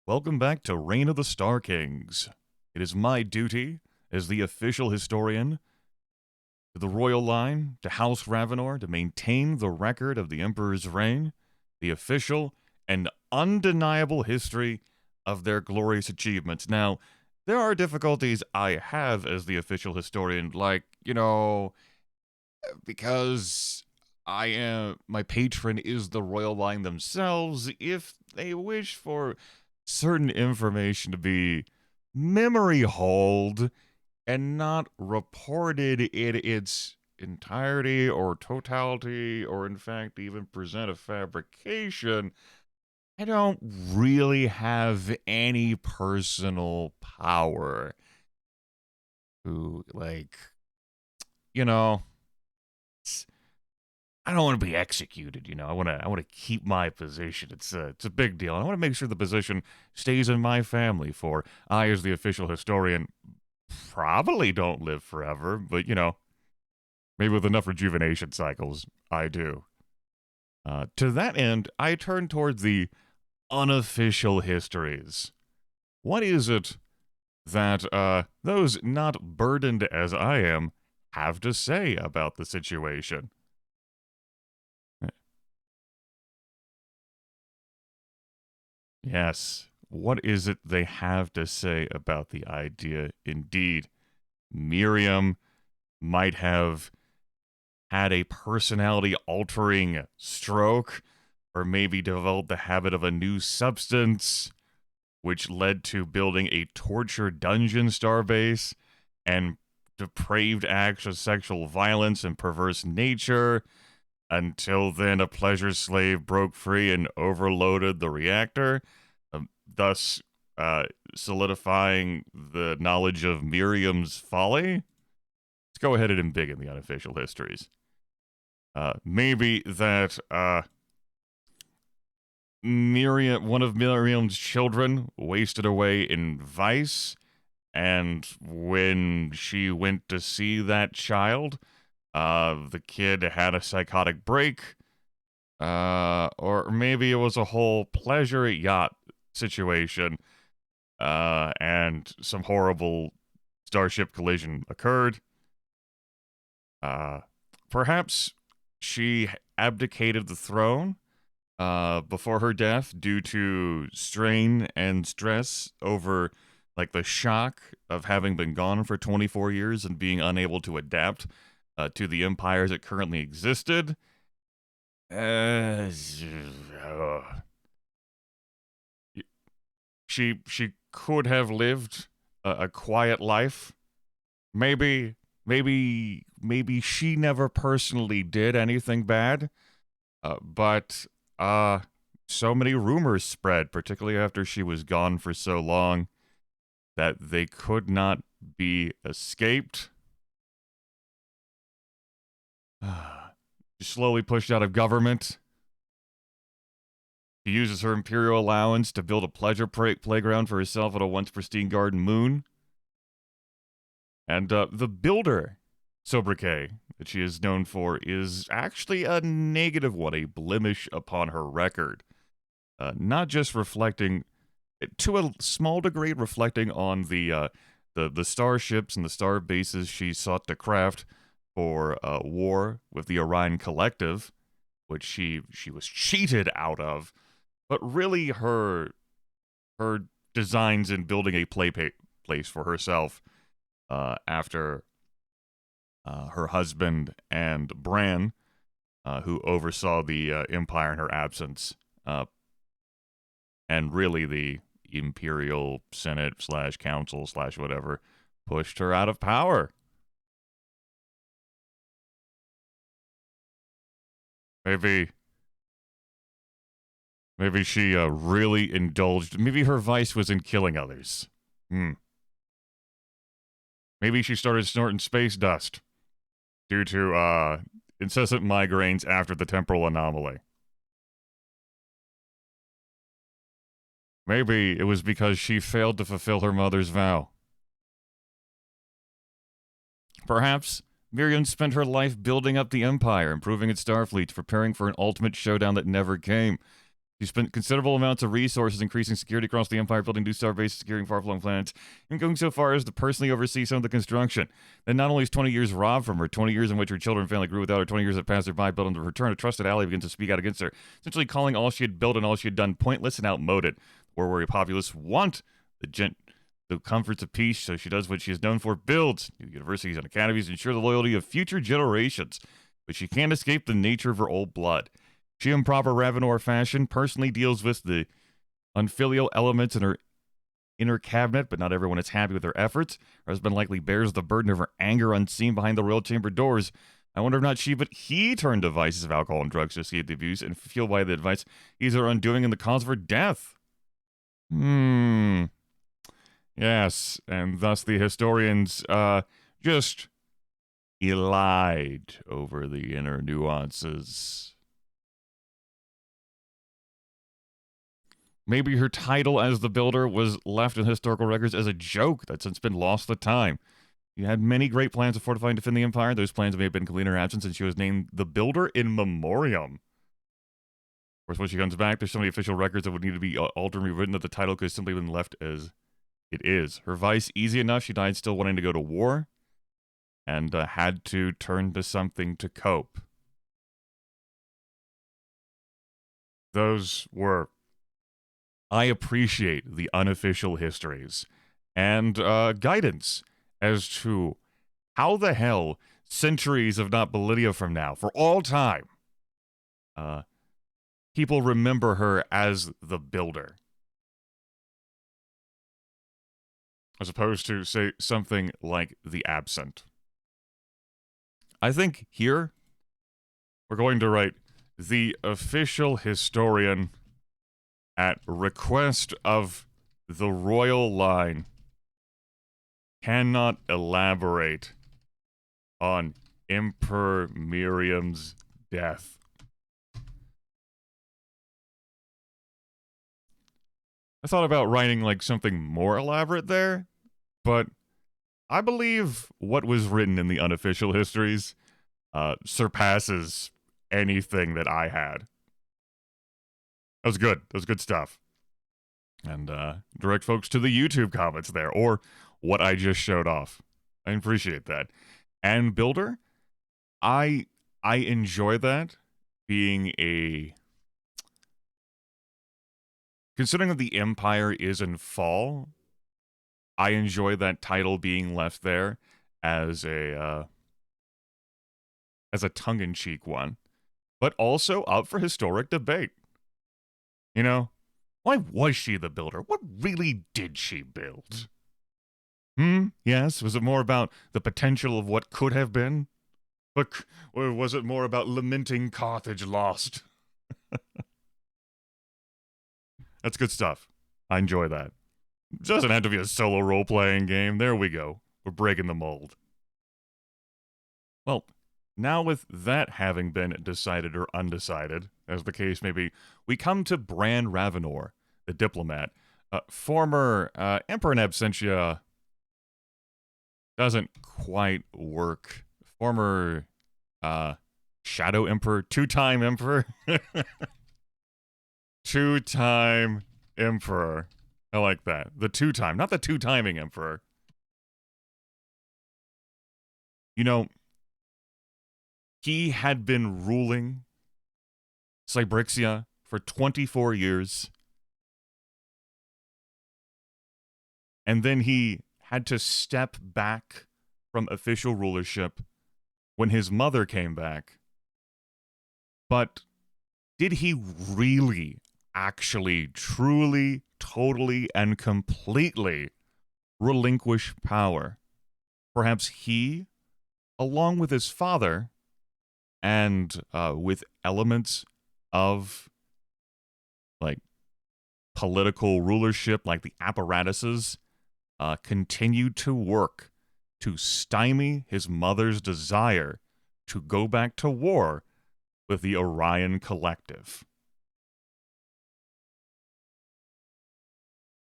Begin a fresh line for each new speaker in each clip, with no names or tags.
Welcome back to Reign of the Star Kings. It is my duty, as the official historian, to the royal line, to House Ravenor, to maintain the record of the Emperor's reign, the official and undeniable history of their glorious achievements. Now, there are difficulties I have as the official historian, like, because my patron is the royal line themselves. If they wish for certain information to be memory hold and not reported in its entirety or totality, or in fact even present a fabrication, I don't really have any personal power to, you know, I don't want to be executed. I want to keep my position. It's a big deal. I want to make sure the position stays in my family. For I, as the official historian, probably don't live forever, but maybe with enough rejuvenation cycles, I do. To that end, I turn towards the unofficial histories. What is it that those not burdened as I am have to say about the situation? Yes. What is it they have to say about the idea? Indeed, Miriam might have had a personality altering stroke, or maybe developed the habit of a new substance, which led to building a torture dungeon starbase and depraved acts of sexual violence and perverse nature. Until then, a pleasure slave broke free and overloaded the reactor, thus solidifying the knowledge of Miriam's folly. Let's go ahead and embiggen the unofficial histories. Maybe that one of Miriam's children wasted away in vice, and when she went to see that child, the kid had a psychotic break, or maybe it was a whole pleasure yacht situation, and some horrible starship collision occurred. Perhaps she abdicated the throne before her death due to strain and stress over the shock of having been gone for 24 years and being unable to adapt to the empires that currently existed. She could have lived a quiet life. Maybe she never personally did anything bad, but so many rumors spread, particularly after she was gone for so long, that they could not be escaped. Slowly pushed out of government. She uses her imperial allowance to build a pleasure playground for herself at a once pristine garden moon. And the builder sobriquet that she is known for is actually a negative one, a blemish upon her record. Not just reflecting, to a small degree, reflecting on the starships and the star bases she sought to craft for war with the Orion Collective, which she was cheated out of, but really her designs in building a place for herself after her husband and Bran, who oversaw the empire in her absence, and really the Imperial Senate / Council / whatever pushed her out of power. Maybe she really indulged. Maybe her vice was in killing others. Maybe she started snorting space dust due to incessant migraines after the temporal anomaly. Maybe it was because she failed to fulfill her mother's vow. Perhaps Miriam spent her life building up the Empire, improving its Starfleet, preparing for an ultimate showdown that never came. He spent considerable amounts of resources increasing security across the Empire, building new star bases, securing far-flung planets, and going so far as to personally oversee some of the construction. Then not only is 20 years robbed from her, 20 years in which her children and family grew without her, 20 years that passed her by, building to return, a trusted ally begins to speak out against her, essentially calling all she had built and all she had done pointless and outmoded. War weary populace want the comforts of peace, so she does what she is known for, builds new universities and academies to ensure the loyalty of future generations. But she can't escape the nature of her old blood. She, in proper Ravenor fashion, personally deals with the unfilial elements in her inner cabinet, but not everyone is happy with her efforts. Her husband likely bears the burden of her anger unseen behind the royal chamber doors. I wonder if not she, but he turned to vices of alcohol and drugs to escape the abuse and fueled by the advice he's her undoing and the cause of her death. Yes, and thus the historians, just elide over the inner nuances. Maybe her title as the Builder was left in historical records as a joke that's since been lost to time. You had many great plans to fortify and defend the Empire. Those plans may have been complete in her absence, and she was named the Builder in memoriam. Of course, when she comes back, there's so many official records that would need to be altered and rewritten that the title could have simply been left as it is. Her vice, easy enough, she died still wanting to go to war, and had to turn to something to cope. Those were... I appreciate the unofficial histories and guidance as to how the hell centuries, if not millennia from now, for all time, people remember her as the Builder. As opposed to, say, something like the Absent. I think here, we're going to write the official historian at request of the royal line cannot elaborate on Emperor Miriam's death. I thought about writing like something more elaborate there, but I believe what was written in the unofficial histories surpasses anything that I had. That was good. That was good stuff. And direct folks to the YouTube comments there, or what I just showed off. I appreciate that. And Builder, I enjoy that being a... Considering that the Empire is in fall, I enjoy that title being left there as a tongue-in-cheek one, but also up for historic debate. You know, why was she the Builder? What really did she build? Yes, was it more about the potential of what could have been? Or was it more about lamenting Carthage lost? That's good stuff. I enjoy that. It doesn't have to be a solo role-playing game. There we go. We're breaking the mold. Well, now with that having been decided or undecided, as the case may be, we come to Bran Ravenor, the Diplomat. Former Emperor in Absentia doesn't quite work. Former Shadow Emperor, two-time Emperor. Two-time Emperor. I like that. The two-time, not the two-timing Emperor. You know, he had been ruling Cybrixia for 24 years. And then he had to step back from official rulership when his mother came back. But did he really, actually, truly, totally, and completely relinquish power? Perhaps he, along with his father, and with elements of, like, political rulership, like the apparatuses, continued to work to stymie his mother's desire to go back to war with the Orion Collective.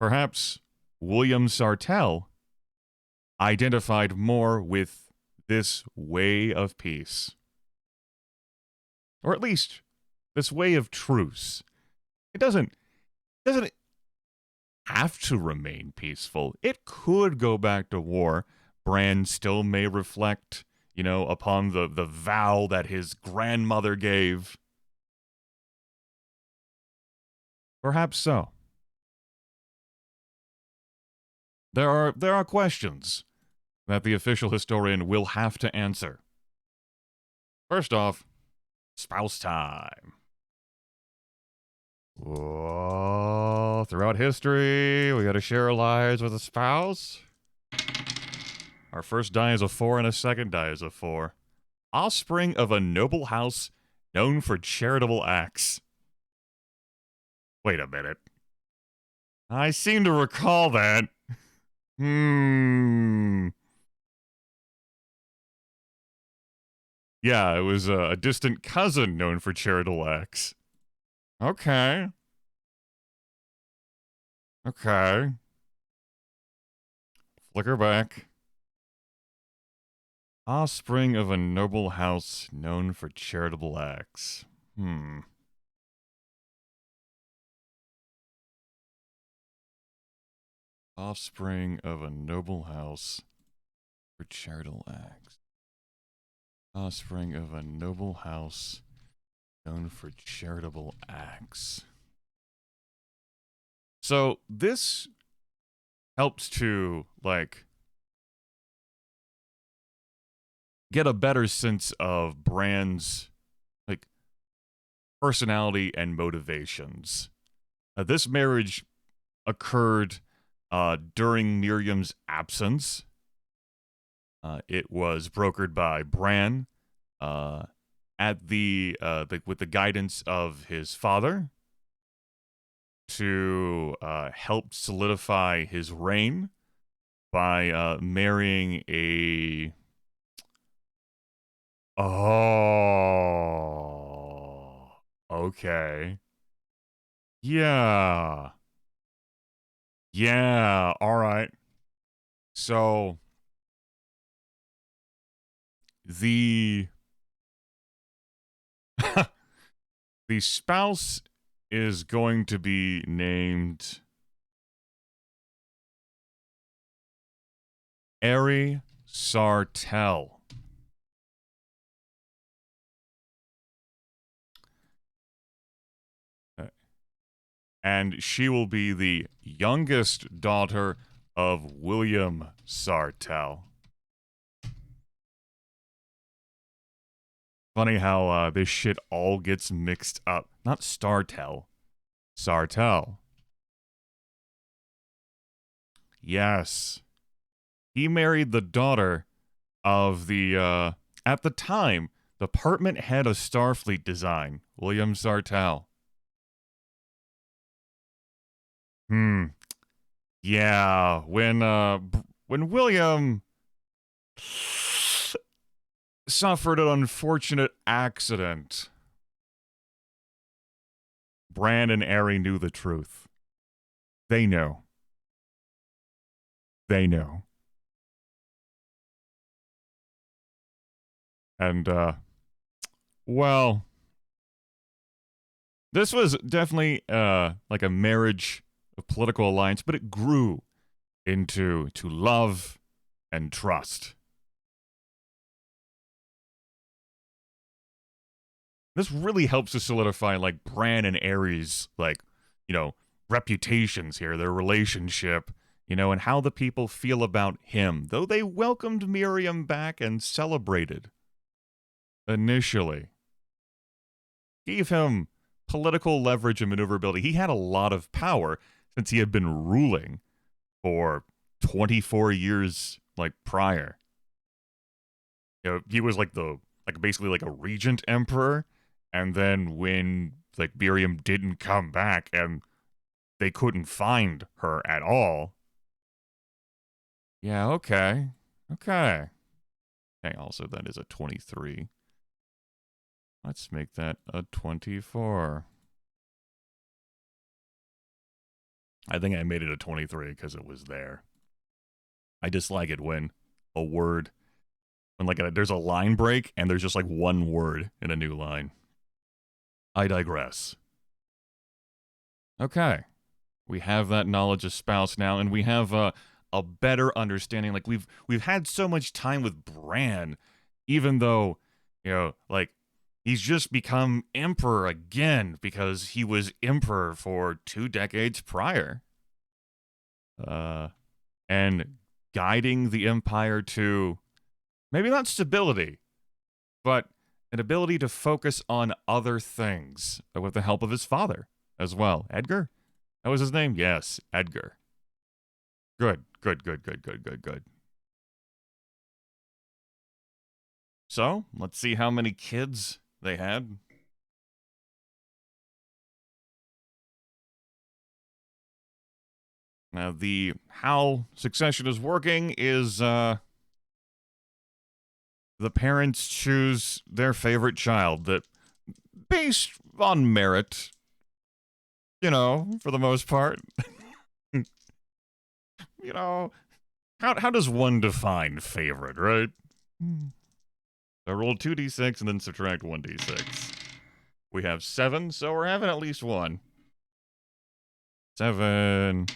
Perhaps William Sartell identified more with this way of peace. Or at least, this way of truce. It doesn't have to remain peaceful. It could go back to war. Bran still may reflect, upon the vow that his grandmother gave. Perhaps so. There are questions that the official historian will have to answer. First off, spouse time. Whoa, throughout history, we gotta share our lives with a spouse. Our first die is a 4 and a second die is a 4. Offspring of a noble house known for charitable acts. Wait a minute. I seem to recall that. Yeah, it was a distant cousin known for charitable acts. Okay. Flicker back. Offspring of a noble house known for charitable acts. Offspring of a noble house for charitable acts. Offspring of a noble house known for charitable acts. So this helps to, get a better sense of Bran's, personality and motivations. This marriage occurred during Miriam's absence. It was brokered by Bran with the guidance of his father to help solidify his reign by marrying a... Oh, okay. Yeah, all right. So the the spouse is going to be named Ari Sartell. And she will be the youngest daughter of William Sartell. Funny how this shit all gets mixed up. Not Startell. Sartell. Yes. He married the daughter of the, at the time, department head of Starfleet design, William Sartell. Yeah, when William suffered an unfortunate accident, Bran and Aerie knew the truth. They know. And, well, this was definitely, like a marriage, a political alliance, but it grew into love and trust. This really helps to solidify, Bran and Aerie's, reputations here, their relationship, and how the people feel about him, though they welcomed Miriam back and celebrated. Initially. Gave him political leverage and maneuverability. He had a lot of power since he had been ruling for 24 years, prior. He was basically like a regent emperor, and then when, Miriam didn't come back and they couldn't find her at all. Yeah, okay. Okay, also that is a 23. Let's make that a 24. I think I made it a 23 because it was there. I dislike it when a word, when there's a line break and there's just one word in a new line. I digress. Okay. We have that knowledge espoused now, and we have a better understanding. Like we've had so much time with Bran, even though, like he's just become emperor again because he was emperor for 2 decades prior. And guiding the empire to maybe not stability, but an ability to focus on other things with the help of his father as well. Edgar? That was his name? Yes, Edgar. Good, good, good, good, good, good, good. So, let's see how many kids they had. Now, how succession is working is the parents choose their favorite child that, based on merit, for the most part. How does one define favorite, right? I roll 2d6 and then subtract 1d6. We have 7, so we're having at least one. 7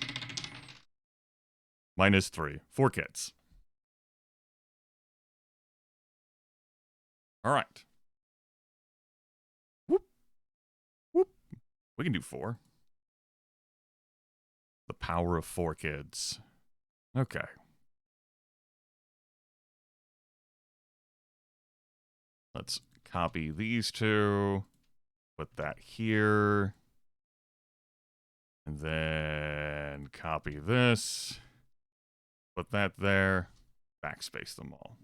minus 3. 4 kids. All right. Whoop. Whoop. We can do 4. The power of 4 kids. Okay. Let's copy these two. Put that here. And then copy this. Put that there. Backspace them all.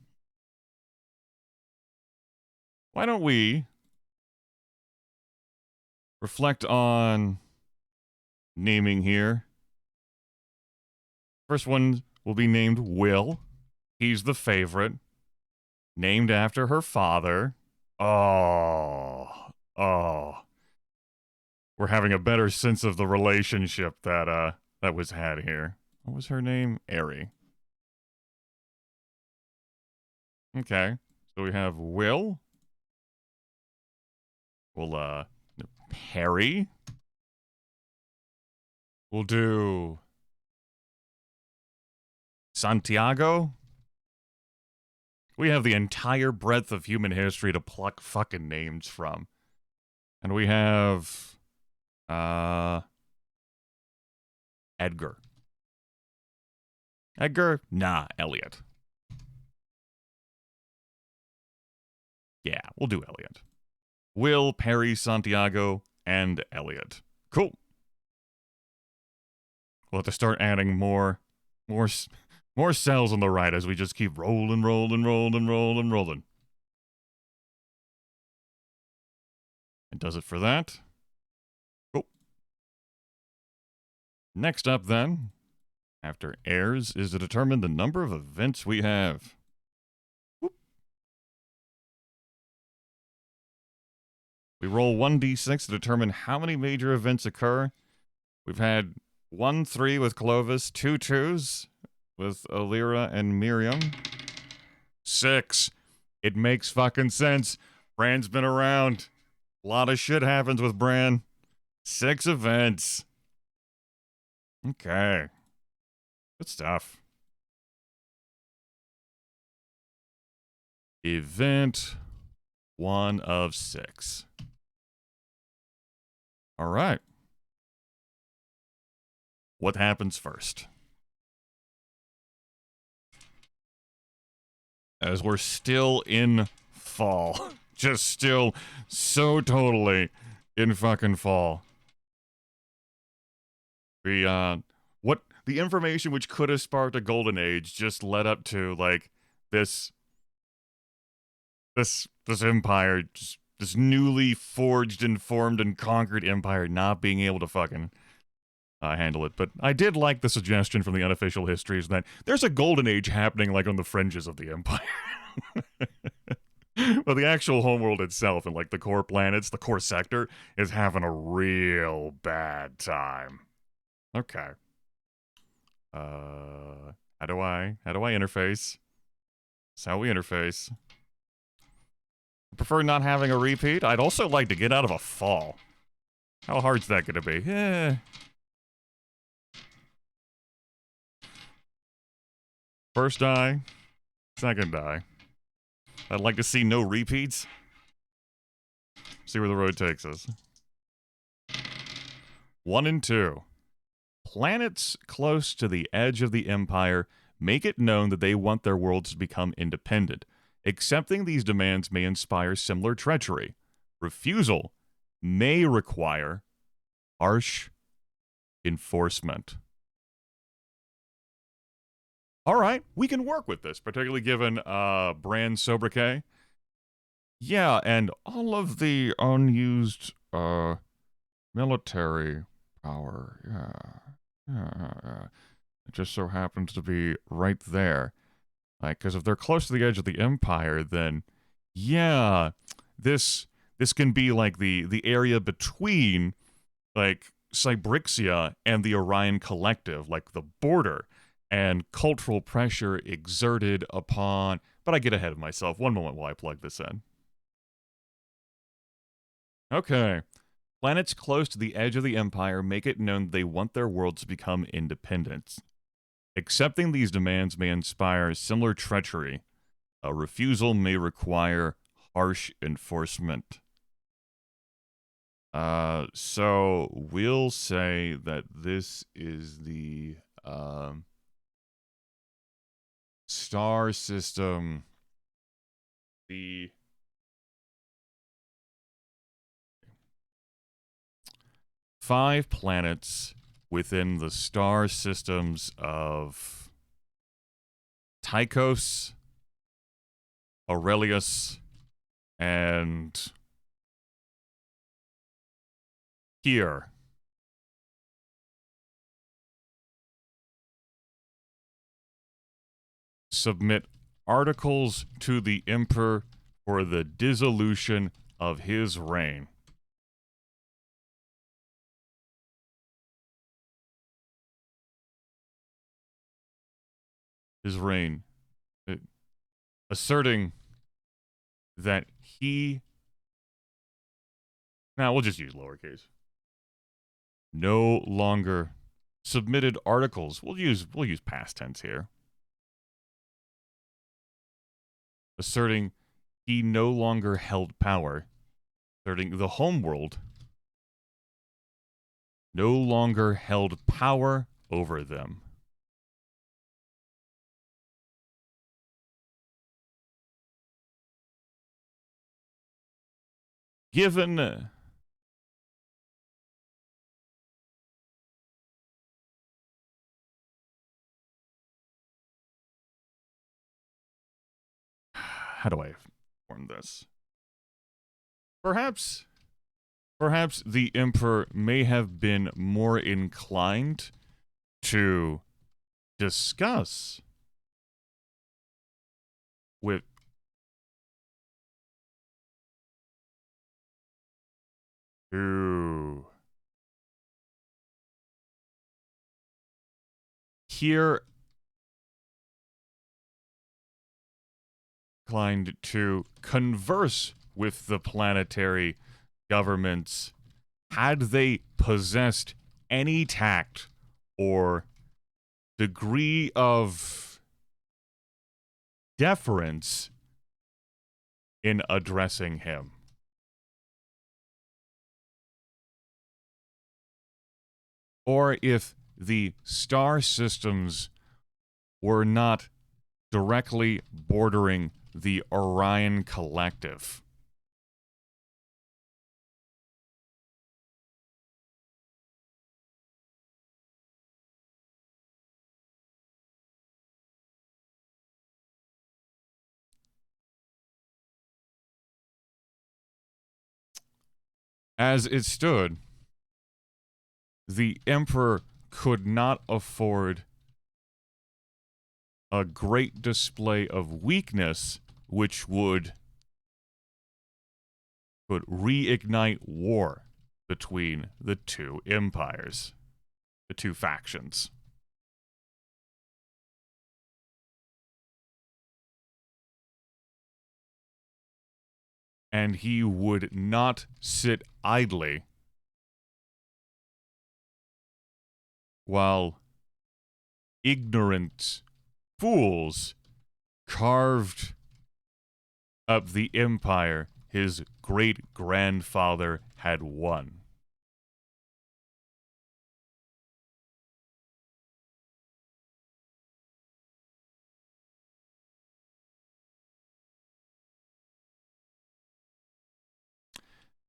Why don't we reflect on naming here? First one will be named Will. He's the favorite. Named after her father. Oh. We're having a better sense of the relationship that was had here. What was her name? Ari. Okay. So we have Will. We'll Perry. We'll do Santiago. We have the entire breadth of human history to pluck fucking names from. And we have Edgar. Edgar? Nah, Elliot. Yeah, we'll do Elliot. Will, Perry, Santiago, and Elliot. Cool. We'll have to start adding more cells on the right as we just keep rolling. It does it for that. Cool. Next up, then, after heirs, is to determine the number of events we have. Whoop. We roll 1d6 to determine how many major events occur. We've had 1 3 with Clovis, 2 2s with Alira and Miriam. 6. It makes fucking sense. Bran's been around. A lot of shit happens with Bran. 6 events. Okay. Good stuff. Event 1 of 6. All right. What happens first? As we're still in fall. Just still so totally in fucking fall. What the information which could have sparked a golden age just led up to, like, this empire, just this newly forged and formed and conquered empire not being able to fucking handle it. But I did like the suggestion from the Unofficial Histories that there's a golden age happening, like, on the fringes of the empire. But the actual homeworld itself and, like, the core planets, the core sector, is having a real bad time. Okay. How do I interface? That's how we interface. I prefer not having a repeat. I'd also like to get out of a fall. How hard's that gonna be? First die, second die. I'd like to see no repeats. See where the road takes us. 1 and 2. Planets close to the edge of the Empire make it known that they want their worlds to become independent. Accepting these demands may inspire similar treachery. Refusal may require harsh enforcement. All right, we can work with this, particularly given Bran sobriquet. Yeah, and all of the unused military power. Yeah. It just so happens to be right there. Like, because if they're close to the edge of the Empire, then yeah, this can be like the area between like Cybrixia and the Orion Collective, like the border, and cultural pressure exerted upon. But I get ahead of myself. One moment while I plug this in. Okay. Planets close to the edge of the Empire make it known they want their worlds to become independent. Accepting these demands may inspire similar treachery. A refusal may require harsh enforcement. So we'll say that this is the star system. The 5 planets within the star systems of Tychos, Aurelius, and here. Submit articles to the Emperor for the dissolution of his reign. His reign. Asserting that he... Now, we'll just use lowercase. No longer submitted articles. We'll use past tense here. Asserting he no longer held power. Asserting the homeworld no longer held power over them. Given how do I form this? Perhaps the Emperor may have been more inclined to discuss with who here inclined to converse with the planetary governments had they possessed any tact or degree of deference in addressing him. Or if the star systems were not directly bordering the Orion Collective. As it stood, the Emperor could not afford a great display of weakness which would reignite war between the two empires, the two factions. And he would not sit idly while ignorant fools carved up the empire his great-grandfather had won.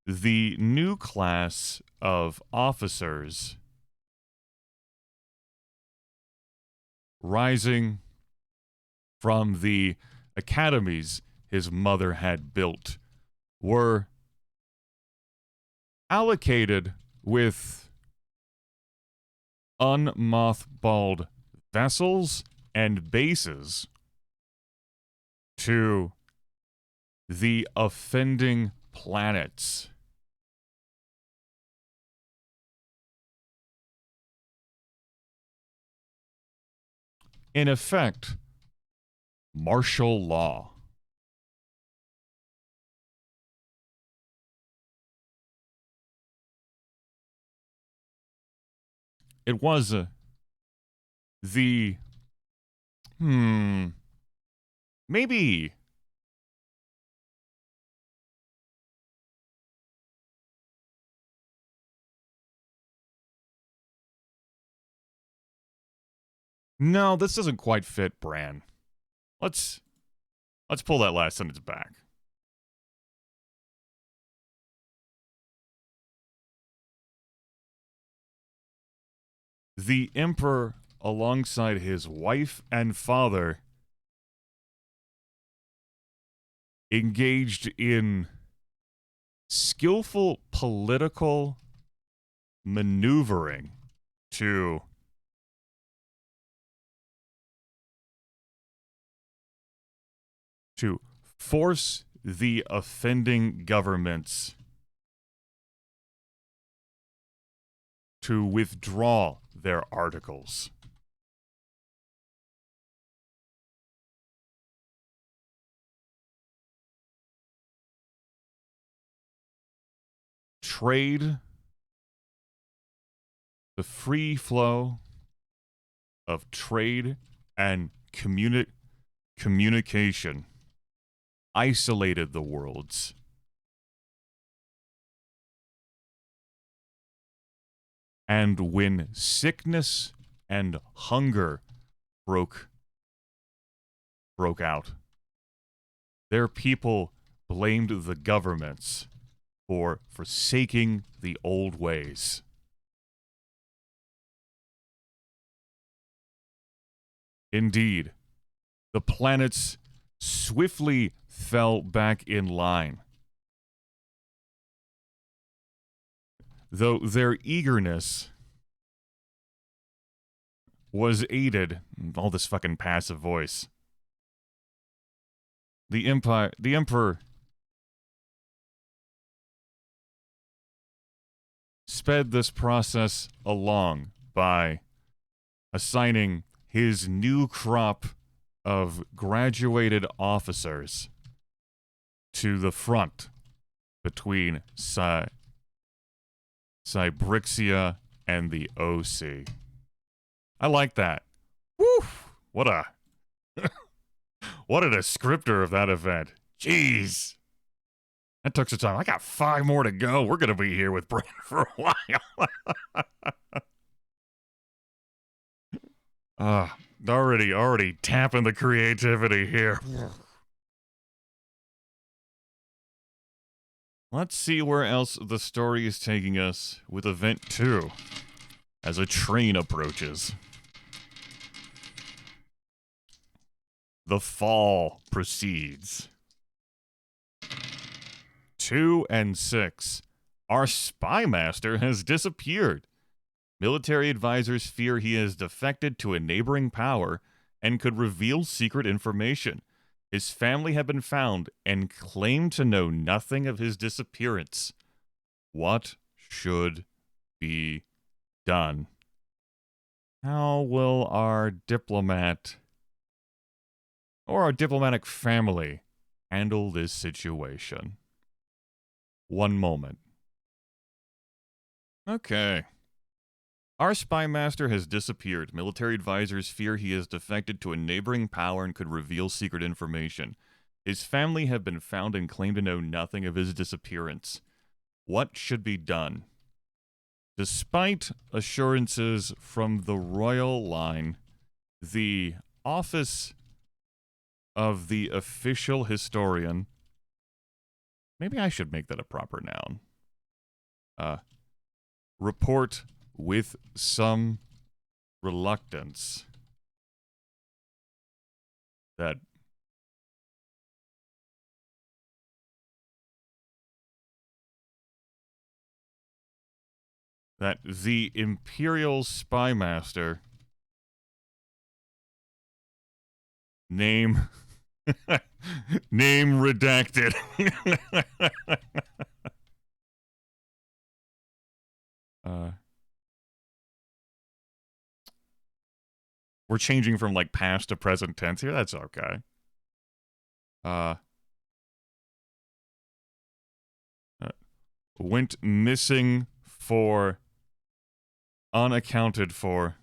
The new class of officers rising from the academies his mother had built were allocated with unmothballed vessels and bases to the offending planets. In effect, martial law. It was the maybe no, this doesn't quite fit Bran. Let's pull that last sentence back. The Emperor, alongside his wife and father, engaged in skillful political maneuvering to force the offending governments to withdraw their articles. Trade, the free flow of trade and communication isolated the worlds. And when sickness and hunger broke out, their people blamed the governments for forsaking the old ways. Indeed, the planets swiftly fell back in line, though their eagerness was aided, all this fucking passive voice. The Emperor sped this process along by assigning his new crop of graduated officers to the front between Cybrixia and the OC. I like that. Woo! What a what a descriptor of that event. Jeez. That took some time. I got 5 more to go. We're gonna be here with Bran for a while. Already tapping the creativity here. Let's see where else the story is taking us with Event 2 as a train approaches. The fall proceeds. 2 and 6. Our spy master has disappeared. Military advisors fear he has defected to a neighboring power and could reveal secret information. His family have been found and claim to know nothing of his disappearance. What should be done? How will our diplomat or our diplomatic family handle this situation? One moment. Okay. Our spy master has disappeared. Military advisors fear he has defected to a neighboring power and could reveal secret information. His family have been found and claim to know nothing of his disappearance. What should be done? Despite assurances from the royal line, the office of the official historian, maybe I should make that a proper noun, report with some reluctance that the Imperial Spymaster, name name redacted, we're changing from like past to present tense here. That's okay. Went missing for unaccounted for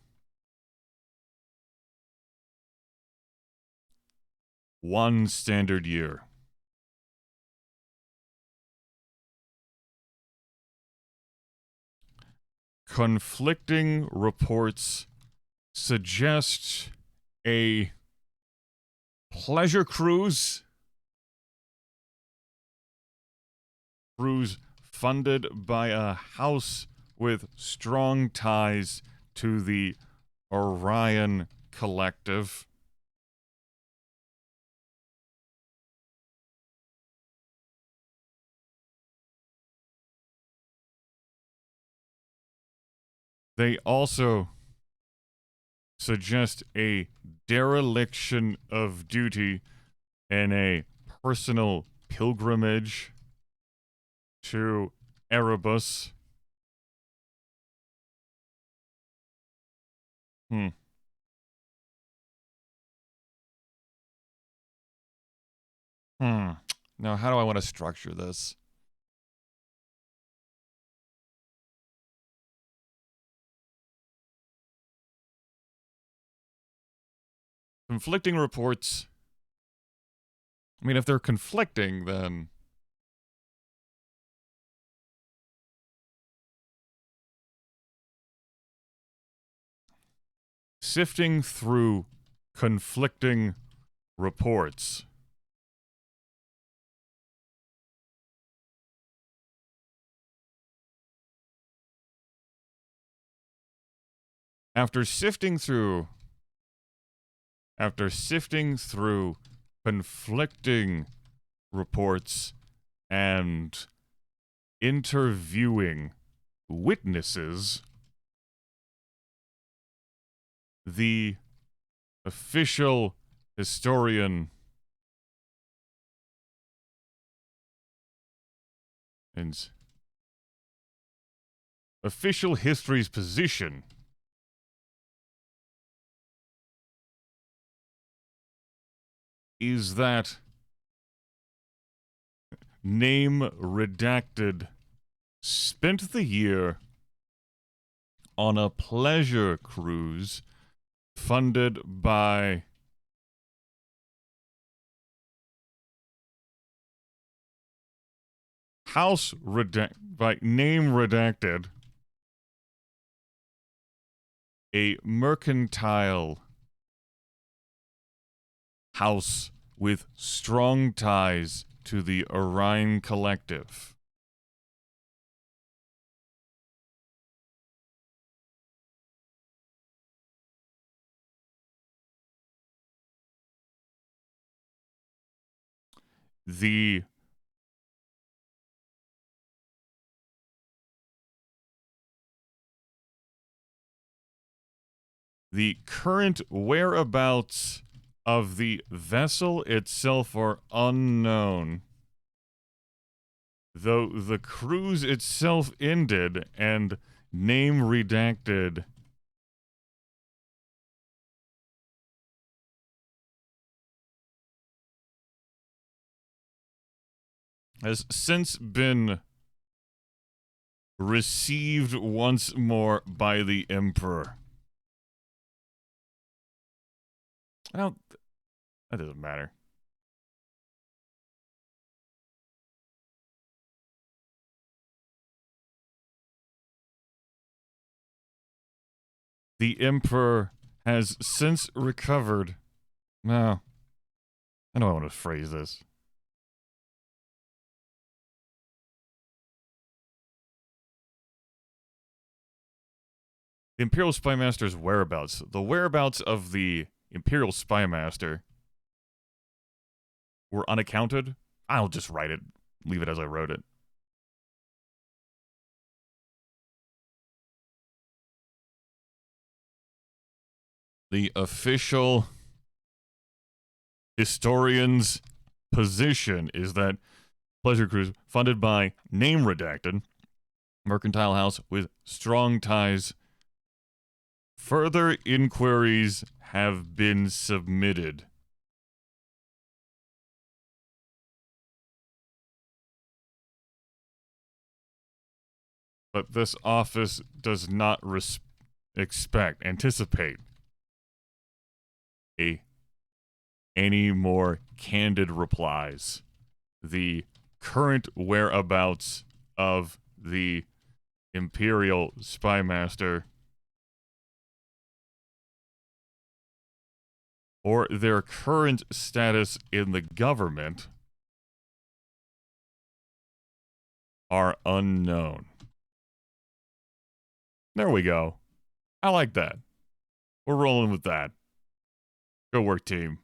1 standard year. Conflicting reports suggest a pleasure cruise funded by a house with strong ties to the Orion Collective. They also suggest a dereliction of duty and a personal pilgrimage to Erebus. Now, how do I want to structure this? Conflicting reports. I mean, if they're conflicting, then sifting through conflicting reports. After sifting through conflicting reports and interviewing witnesses, the official historian and official history's position is that name redacted spent the year on a pleasure cruise funded by name redacted, a mercantile house with strong ties to the Orion Collective. The current whereabouts of the vessel itself are unknown, though the cruise itself ended and name redacted has since been received once more by the Emperor. That doesn't matter. The Emperor has since recovered. No. I don't want to phrase this. The Imperial Spymaster's whereabouts. The whereabouts of the Imperial Spymaster were unaccounted. I'll just write it. Leave it as I wrote it. The official historian's position is that pleasure cruise funded by name redacted mercantile house with strong ties. Further inquiries have been submitted. But this office does not anticipate any more candid replies. The current whereabouts of the Imperial Spymaster or their current status in the government are unknown. There we go. I like that. We're rolling with that. Good work, team.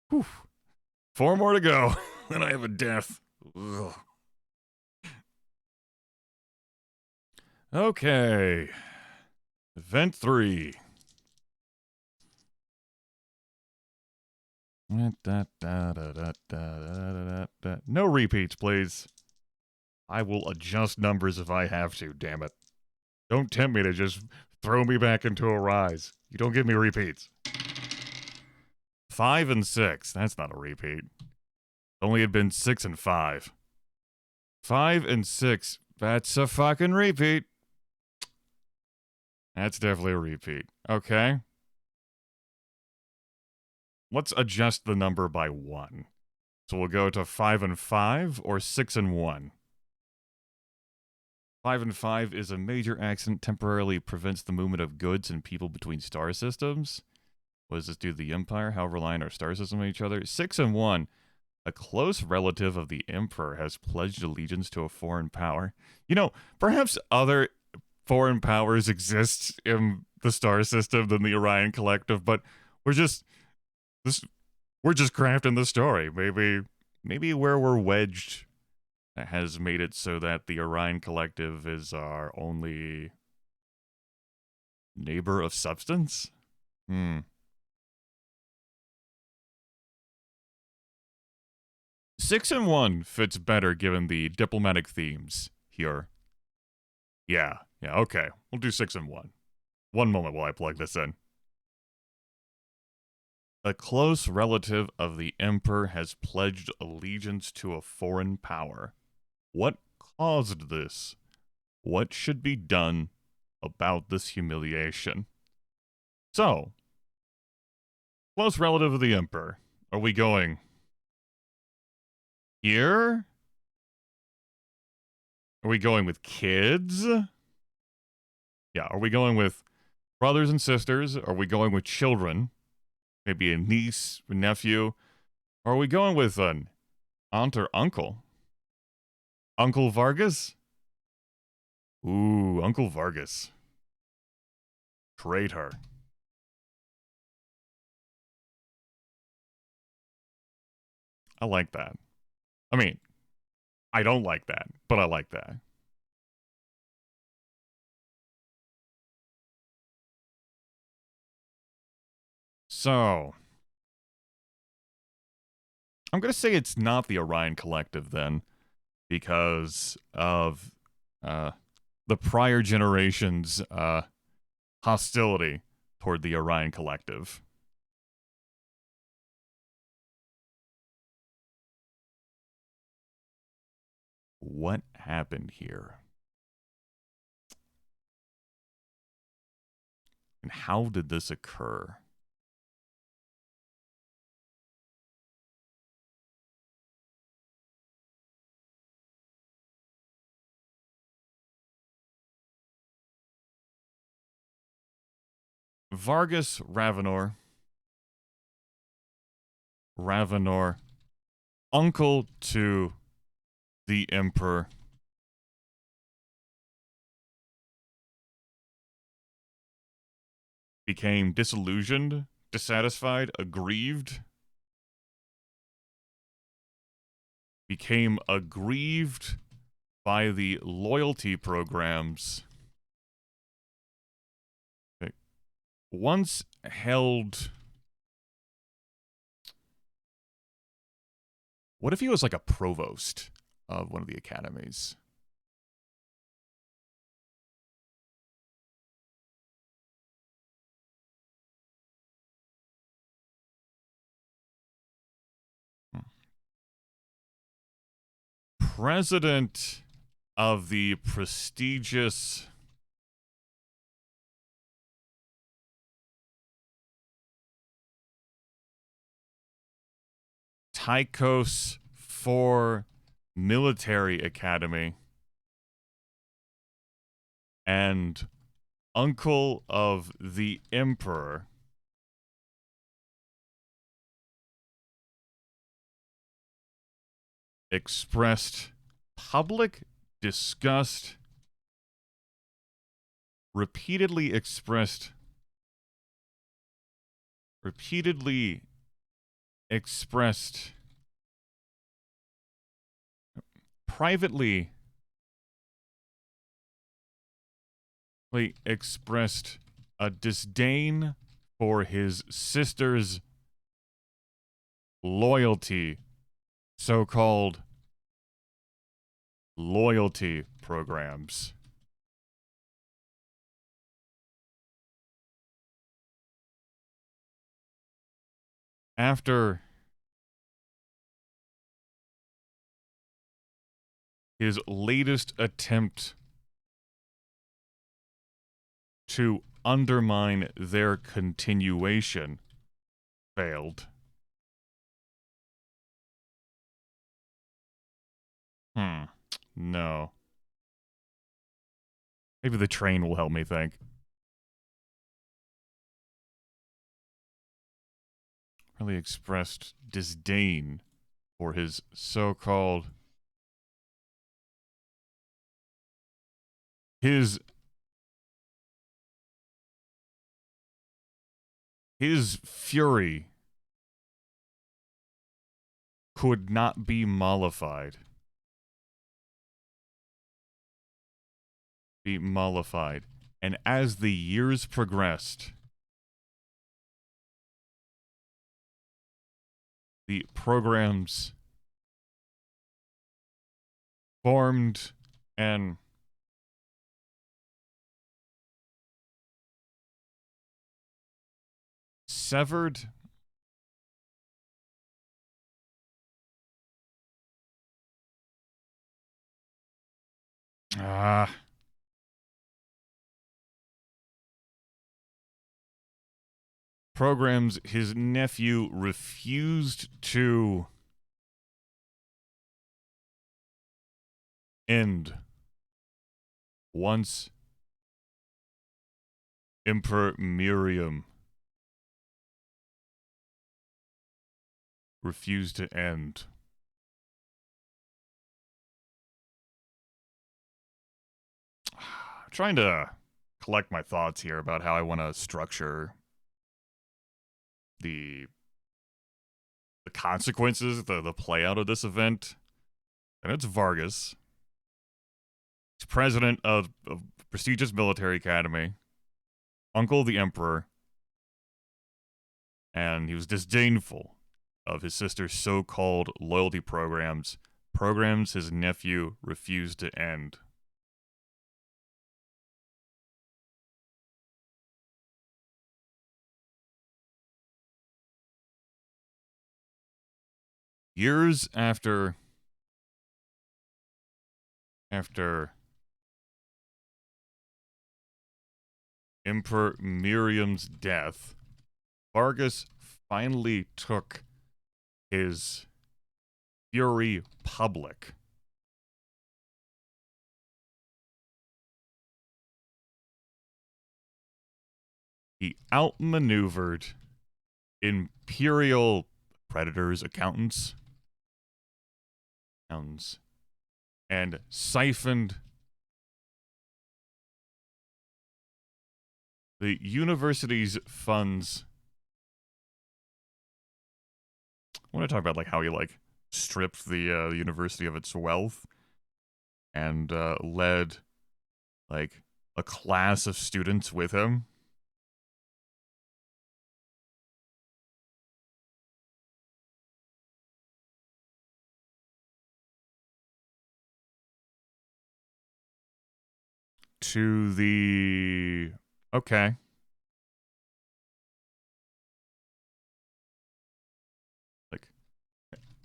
Whew. 4 more to go. Then I have a death. Ugh. Okay. Event 3. No repeats, please. I will adjust numbers if I have to, damn it. Don't tempt me to just throw me back into a rise. You don't give me repeats. 5 and 6. That's not a repeat. Only had been 6 and 5. 5 and 6. That's a fucking repeat. That's definitely a repeat. Okay. Let's adjust the number by 1. So we'll go to 5 and 5 or 6 and 1. 5 and 5 is a major accident temporarily prevents the movement of goods and people between star systems. What does this do to the Empire? How reliant are star systems on each other? 6 and 1. A close relative of the Emperor has pledged allegiance to a foreign power. You know, perhaps other foreign powers exist in the star system than the Orion Collective, but we're just crafting the story. Maybe where we're wedged has made it so that the Orion Collective is our only neighbor of substance? 6 and 1 fits better given the diplomatic themes here. Yeah, okay. We'll do 6 and 1. One moment while I plug this in. A close relative of the Emperor has pledged allegiance to a foreign power. What caused this? What should be done about this humiliation? So, close relative of the Emperor. Are we going here? Are we going with kids? Yeah, are we going with brothers and sisters? Are we going with children? Maybe a niece, a nephew? Or are we going with an aunt or uncle? Uncle Vargas? Ooh, Uncle Vargas. Traitor. I like that. I mean, I don't like that, but I like that. So, I'm going to say it's not the Orion Collective then, because of the prior generation's hostility toward the Orion Collective. What happened here? And how did this occur? Vargas Ravenor, uncle to the Emperor, became disillusioned, dissatisfied, aggrieved, became aggrieved by the loyalty programs. Okay. Once held... What if he was like a provost of one of the academies? President of the prestigious Tychos 4 Military Academy and uncle of the Emperor, expressed public disgust, repeatedly expressed privately expressed a disdain for his sister's loyalty, so-called loyalty programs. After his latest attempt to undermine their continuation failed. No. Maybe the train will help me think. Really expressed disdain for his so-called... His fury could not be mollified. And as the years progressed, the programs formed and severed programs his nephew refused to end once Emperor Miriam refused to end. I'm trying to collect my thoughts here about how I want to structure the consequences, the play out of this event. And it's Vargas. He's president of a prestigious military academy, uncle of the Emperor, and he was disdainful of his sister's so-called loyalty programs his nephew refused to end. Years after after Emperor Miriam's death, Vargas finally took his fury public. He outmaneuvered imperial predators, accountants, and siphoned the university's funds. I want to talk about like how he like stripped the university of its wealth and led like a class of students with him. To the okay. Like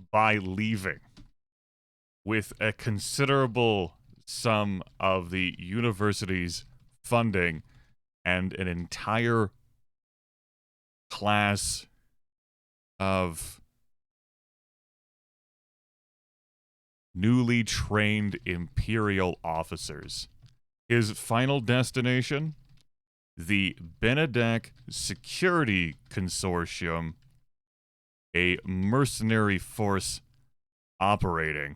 by leaving with a considerable sum of the university's funding and an entire class of newly trained imperial officers. His final destination? The Benedek Security Consortium, a mercenary force operating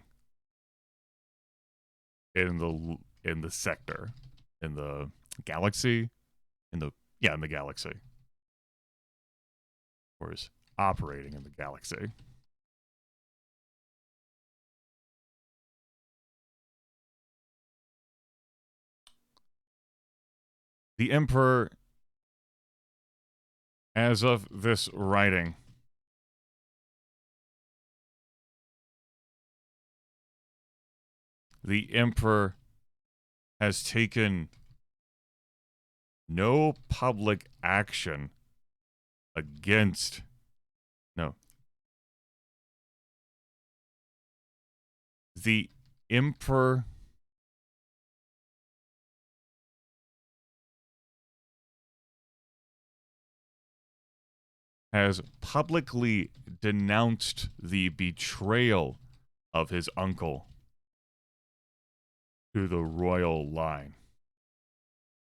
in the sector, in the galaxy, in the galaxy. Of course, operating in the galaxy. The Emperor, as of this writing, the Emperor has taken no public action against. No. The Emperor has publicly denounced the betrayal of his uncle to the royal line,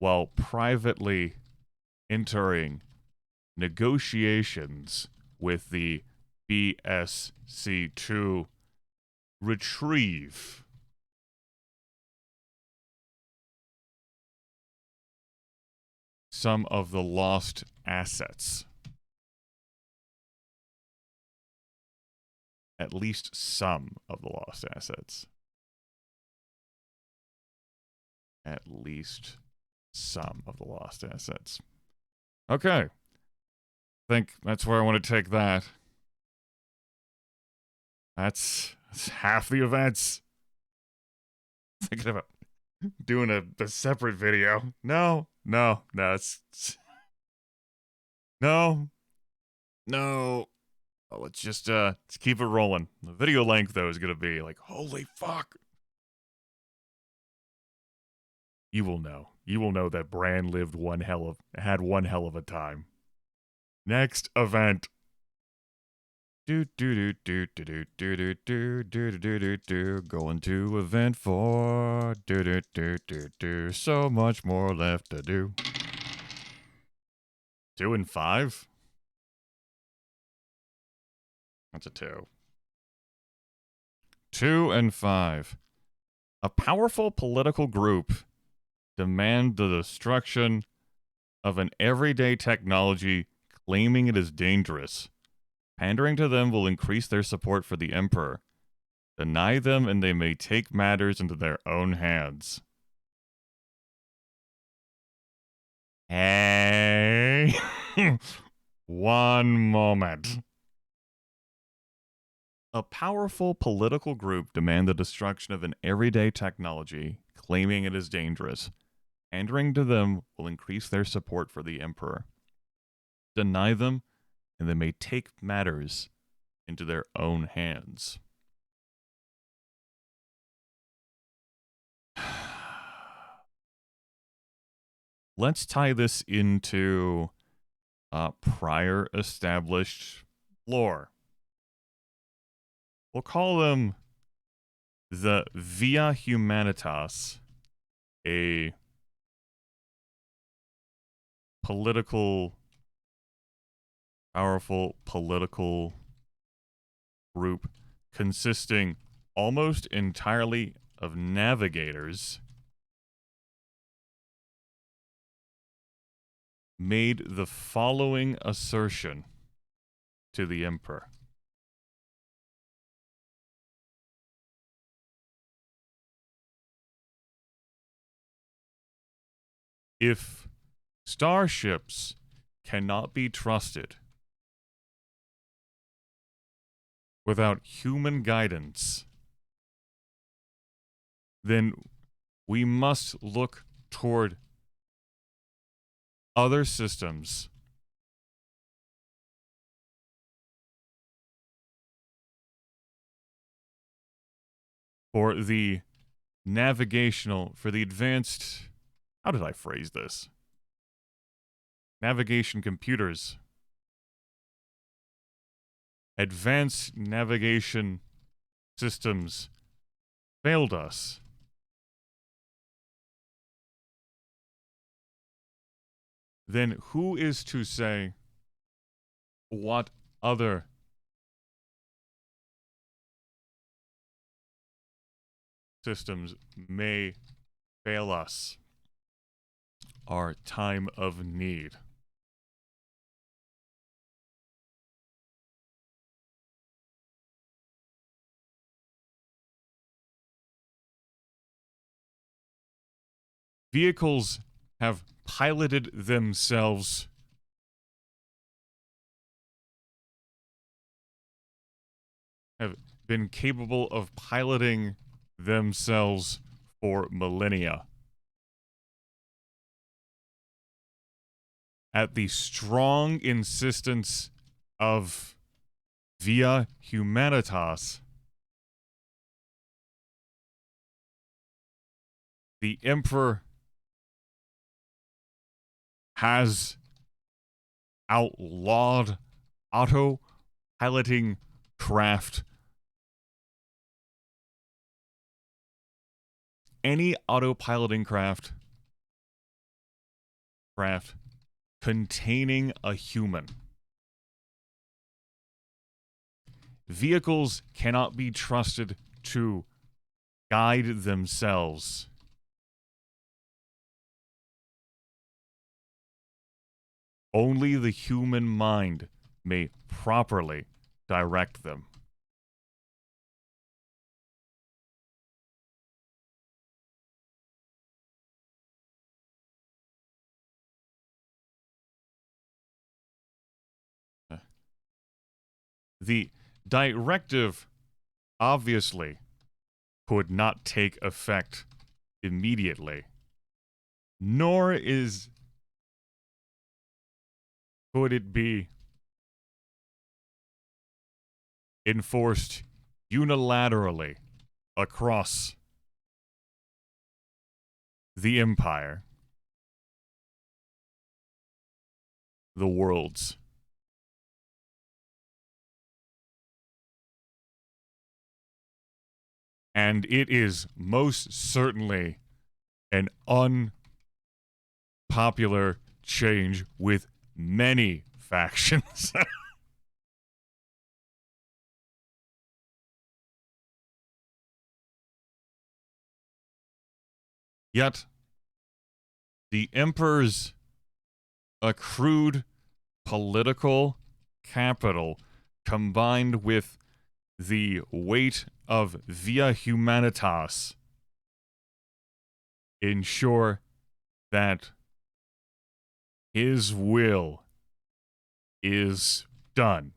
while privately entering negotiations with the BSC to retrieve some of the lost assets. At least some of the lost assets. At least some of the lost assets. Okay. I think that's where I want to take that. That's half the events. Thinking about doing a separate video. No. It's no. Well, let's keep it rolling. The video length though is gonna be like, holy fuck. You will know. You will know that Bran had one hell of a time. Next event. Going to event 4. So much more left to do. 2 and 5? That's a 2. 2 and 5. A powerful political group demand the destruction of an everyday technology, claiming it is dangerous. Pandering to them will increase their support for the Emperor. Deny them and they may take matters into their own hands. Hey. One moment. A powerful political group demand the destruction of an everyday technology, claiming it is dangerous. Pandering to them will increase their support for the Emperor. Deny them, and they may take matters into their own hands. let's tie this into prior established lore. We'll call them the Via Humanitas, a powerful political group consisting almost entirely of navigators, made the following assertion to the Emperor. If starships cannot be trusted without human guidance, then we must look toward other systems for the advanced, how did I phrase this? Navigation computers. Advanced navigation systems failed us. Then who is to say what other systems may fail us our time of need? Vehicles have piloted themselves have been capable of piloting themselves for millennia. At the strong insistence of Via Humanitas, the Emperor has outlawed auto-piloting craft. Any auto-piloting craft containing a human. Vehicles cannot be trusted to guide themselves. Only the human mind may properly direct them. The directive obviously could not take effect immediately, nor could it be enforced unilaterally across the Empire, the worlds. And it is most certainly an unpopular change with many factions. Yet, the Emperor's accrued political capital combined with the weight of Via Humanitas ensure that his will is done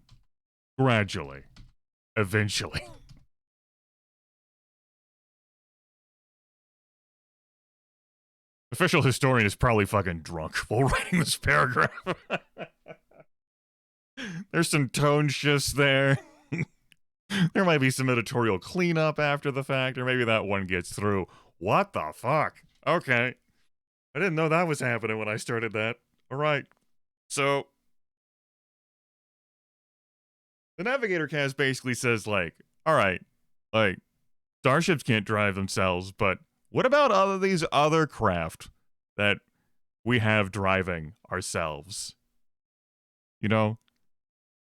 gradually, eventually. Official historian is probably fucking drunk while writing this paragraph. There's some tone shifts there. There might be some editorial cleanup after the fact, or maybe that one gets through. What the fuck? Okay. I didn't know that was happening when I started that. All right. So the Navigator cast basically says, like, all right, like, starships can't drive themselves, but what about all of these other craft that we have driving ourselves? You know,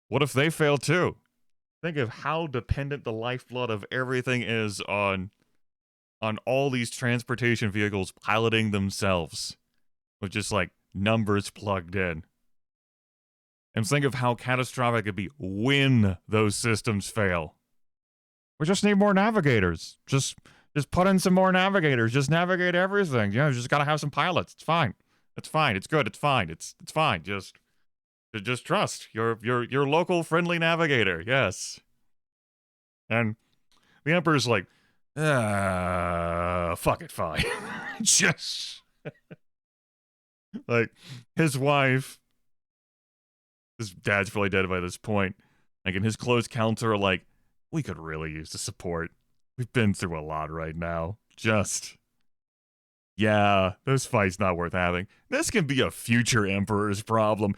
what if they fail too? Think of how dependent the lifeblood of everything is on all these transportation vehicles piloting themselves with just like numbers plugged in. And think of how catastrophic it'd be when those systems fail. We just need more navigators. Just put in some more navigators. Just navigate everything. You know, you just gotta have some pilots. It's fine. It's fine. It's good. It's fine. It's fine. Just trust your local friendly navigator. Yes. And the Emperor's like, fuck it, fine. Just like his wife, his dad's probably dead by this point. Like, and his close counsel are like, we could really use the support. We've been through a lot right now. Just, yeah, this fight's not worth having. This can be a future Emperor's problem.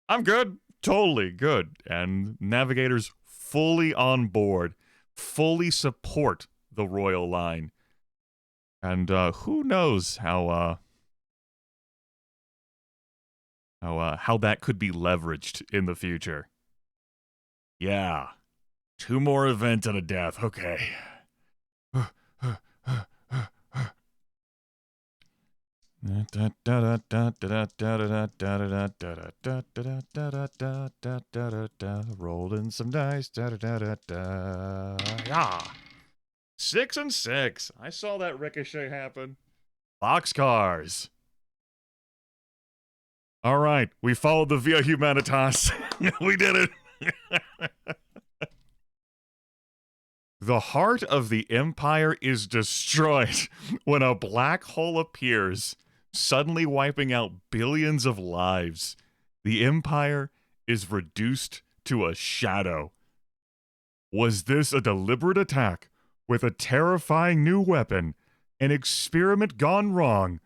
I'm good. Totally good. And Navigator's fully on board, fully support the royal line. And who knows how that could be leveraged in the future. Yeah. 2 more events and a death. Okay. Rolling some dice. Yeah. 6 and 6. I saw that ricochet happen. Boxcars. All right, we followed the Via Humanitas. We did it. The heart of the Empire is destroyed when a black hole appears, suddenly wiping out billions of lives. The Empire is reduced to a shadow. Was this a deliberate attack with a terrifying new weapon, an experiment gone wrong,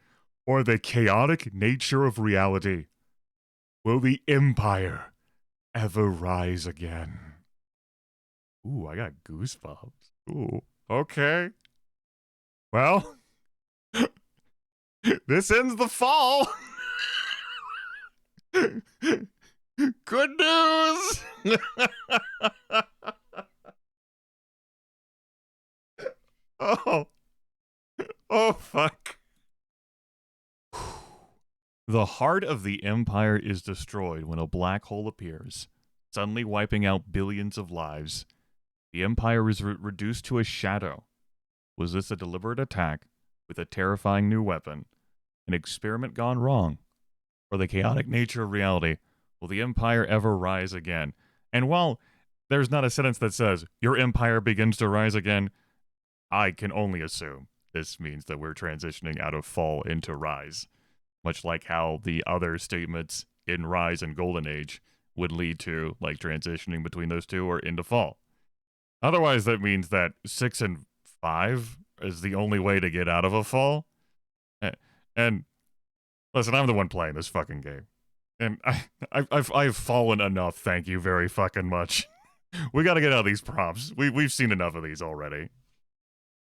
or the chaotic nature of reality? Will the Empire ever rise again? Ooh, I got goosebumps. Ooh, okay. Well, this ends the fall. Good news. Oh, fuck. The heart of the Empire is destroyed when a black hole appears, suddenly wiping out billions of lives. The Empire is reduced to a shadow. Was this a deliberate attack with a terrifying new weapon, an experiment gone wrong, or the chaotic nature of reality? Will the Empire ever rise again? And while there's not a sentence that says, your Empire begins to rise again, I can only assume this means that we're transitioning out of fall into rise, much like how the other statements in Rise and Golden Age would lead to, like, transitioning between those two or into fall. Otherwise, that means that 6 and 5 is the only way to get out of a fall. And listen, I'm the one playing this fucking game, and I've fallen enough. Thank you very fucking much. We got to get out of these prompts. We've seen enough of these already.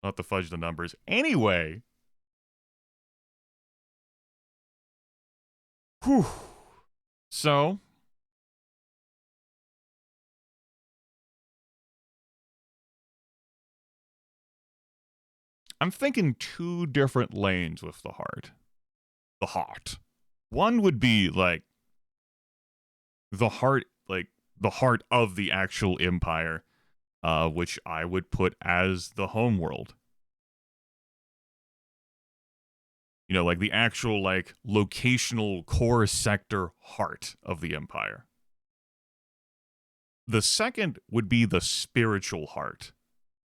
Not to fudge the numbers. Anyway. Whew. So, I'm thinking 2 different lanes with the heart. The heart. One would be like the heart of the actual Empire, which I would put as the homeworld. You know, like the actual, like, locational core sector heart of the Empire. The second would be the spiritual heart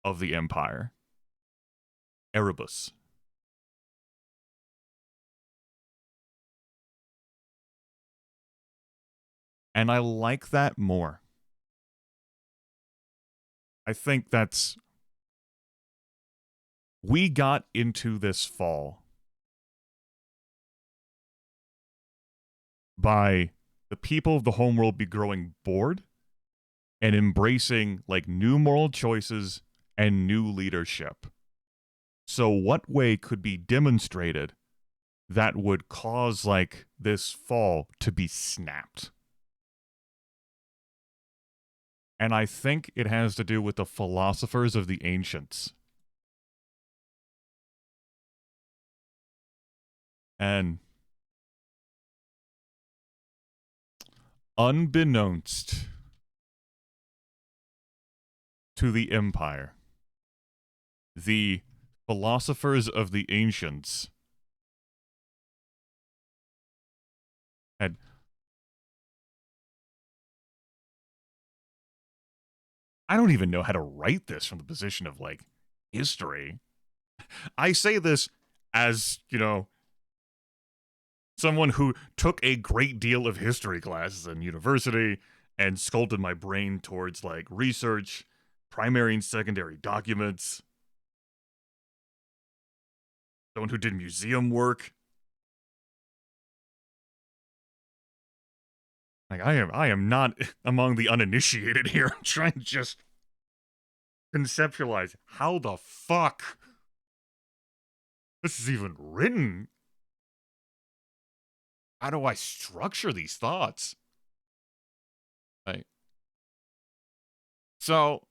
of the Empire. Erebus. And I like that more. I think that's... We got into this fall by the people of the homeworld be growing bored and embracing like new moral choices and new leadership. So what way could be demonstrated that would cause like this fall to be snapped? And I think it has to do with the philosophers of the ancients. And unbeknownst to the Empire, the philosophers of the ancients had I don't even know how to write this from the position of like history. I say this as, you know, someone who took a great deal of history classes in university and sculpted my brain towards like research, primary and secondary documents. Someone who did museum work. Like I am not among the uninitiated here. I'm trying to just conceptualize how the fuck this is even written. How do I structure these thoughts? Right. So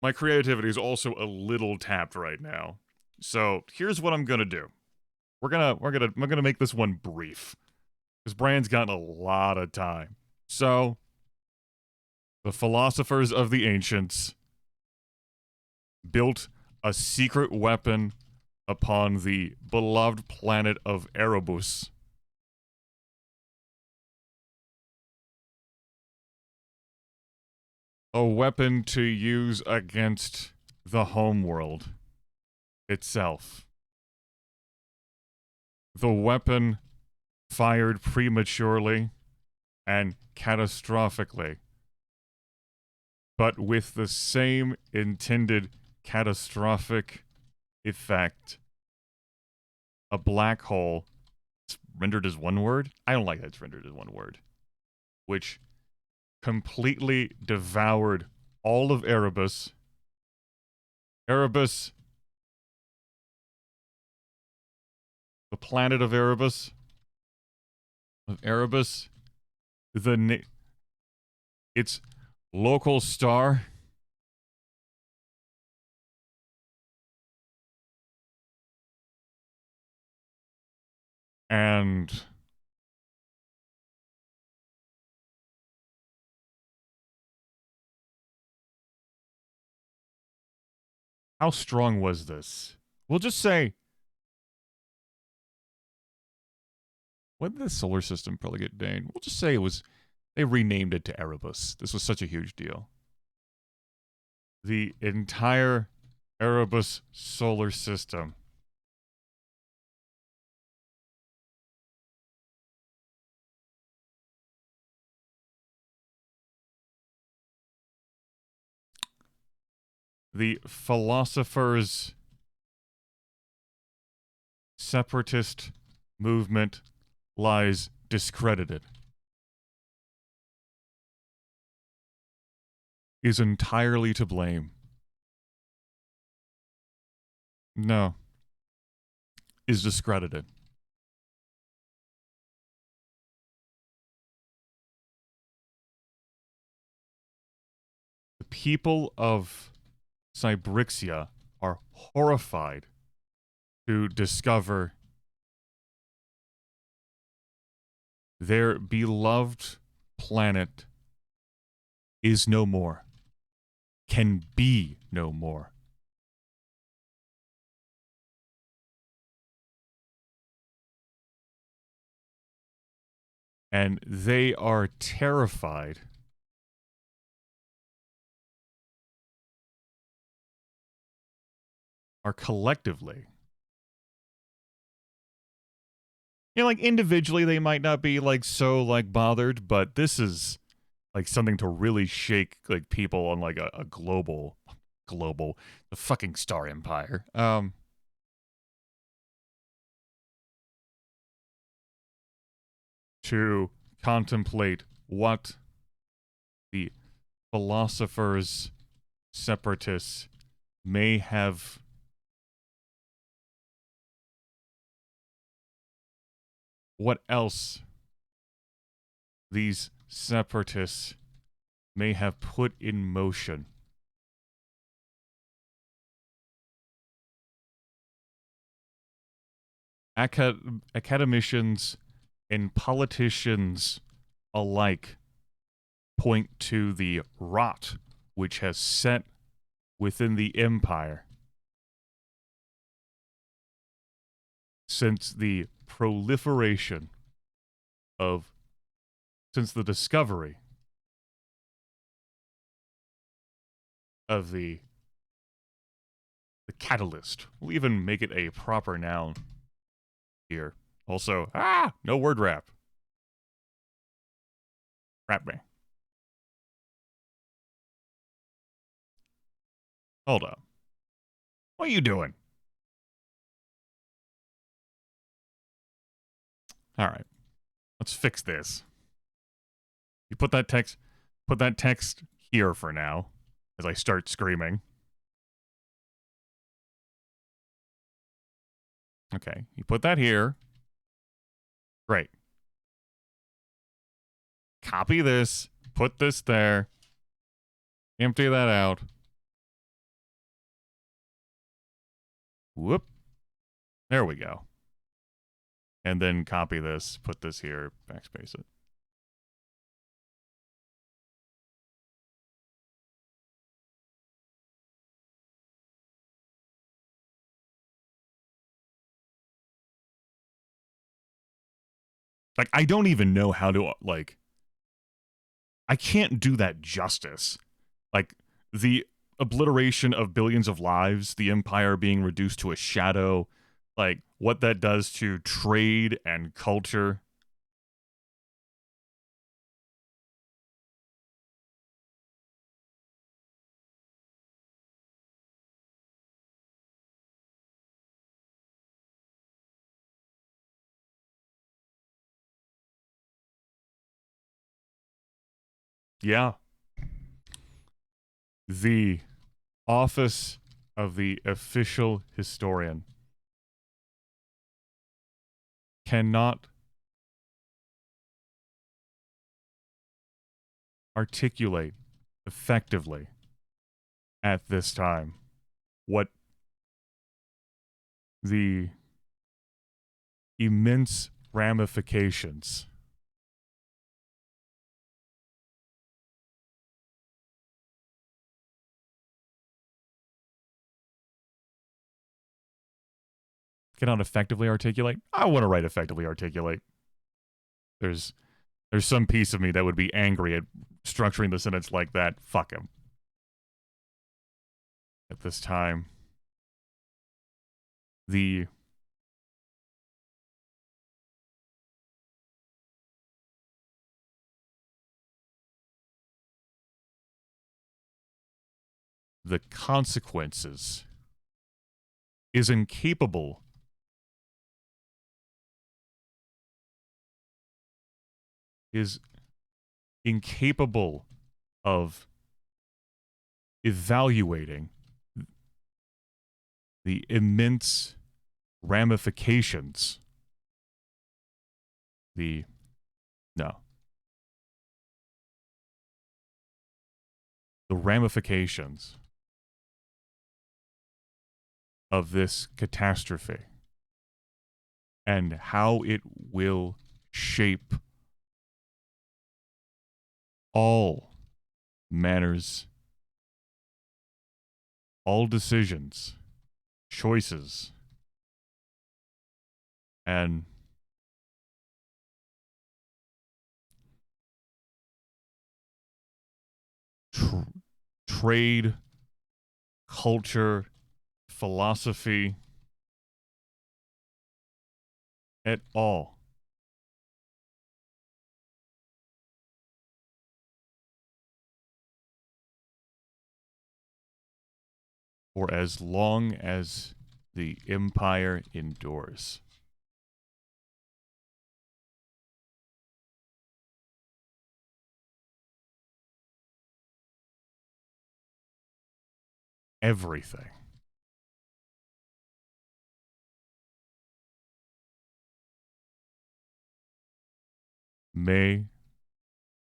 my creativity is also a little tapped right now. So here's what I'm gonna do. I'm gonna make this one brief. Because Bran's gotten a lot of time. So the philosophers of the ancients built a secret weapon upon the beloved planet of Erebus. A weapon to use against the homeworld itself. The weapon fired prematurely and catastrophically, but with the same intended catastrophic effect. A black hole. It's rendered as one word? I don't like that it's rendered as one word. Which completely devoured all of Erebus. Erebus. The planet of Erebus. Its local star. And how strong was this? We'll just say, when did the solar system probably get named? We'll just say it was, they renamed it to Erebus. This was such a huge deal. The entire Erebus solar system. The philosophers' separatist movement lies discredited. Is entirely to blame. No. Is discredited. The people of Cybrixia are horrified to discover their beloved planet is no more, can be no more. And they are terrified are collectively. You know, like individually they might not be like so like bothered, but this is like something to really shake like people on like a global the fucking Star Empire. to contemplate what the philosophers, separatists, may have what else these separatists may have put in motion. Academicians and politicians alike point to the rot which has set within the empire since the discovery of the catalyst. We'll even make it a proper noun here. Also, no word wrap. Wrap me. Hold up. What are you doing? All right. Let's fix this. You put that text here for now as I start screaming. Okay, you put that here. Great. Copy this, put this there. Empty that out. Whoop. There we go. And then copy this, put this here, backspace it. Like, I don't even know how to, like, I can't do that justice. Like, the obliteration of billions of lives, the empire being reduced to a shadow, like, what that does to trade and culture. Yeah. The office of the official historian cannot articulate effectively at this time what the immense ramifications cannot effectively articulate. I want to write effectively articulate. There's some piece of me that would be angry at structuring the sentence like that. Fuck him. At this time, the consequences is incapable of evaluating the immense ramifications. The ramifications of this catastrophe and how it will shape all manners, all decisions, choices, and trade, culture, philosophy, at all. For as long as the empire endures. everything. May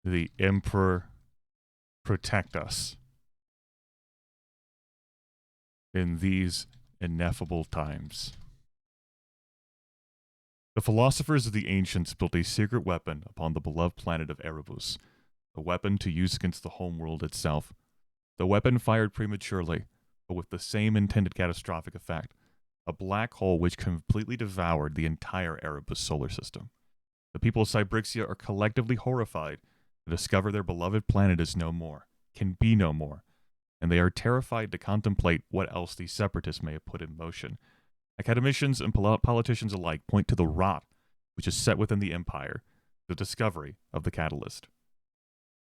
the Emperor protect us in these ineffable times. The philosophers of the ancients built a secret weapon upon the beloved planet of Erebus, a weapon to use against the homeworld itself. The weapon fired prematurely, but with the same intended catastrophic effect, a black hole which completely devoured the entire Erebus solar system. The people of Cybrixia are collectively horrified to discover their beloved planet is no more, can be no more, and they are terrified to contemplate what else these separatists may have put in motion. Academicians and politicians alike point to the rot which is set within the Empire, the discovery of the catalyst.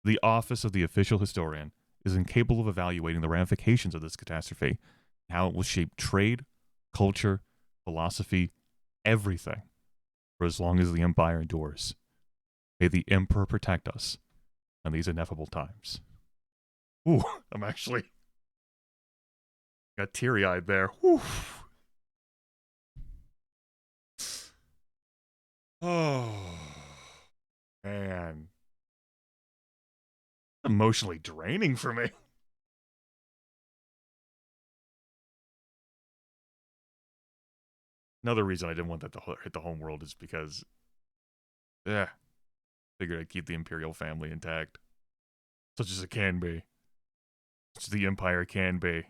The office of the official historian is incapable of evaluating the ramifications of this catastrophe, and how it will shape trade, culture, philosophy, everything, for as long as the Empire endures. May the Emperor protect us in these ineffable times. Ooh, I'm actually got teary-eyed there. Whew. Oh, man. Emotionally draining for me. Another reason I didn't want that to hit the home world is because, figured I'd keep the Imperial family intact. Such as it can be. Such as the Empire can be.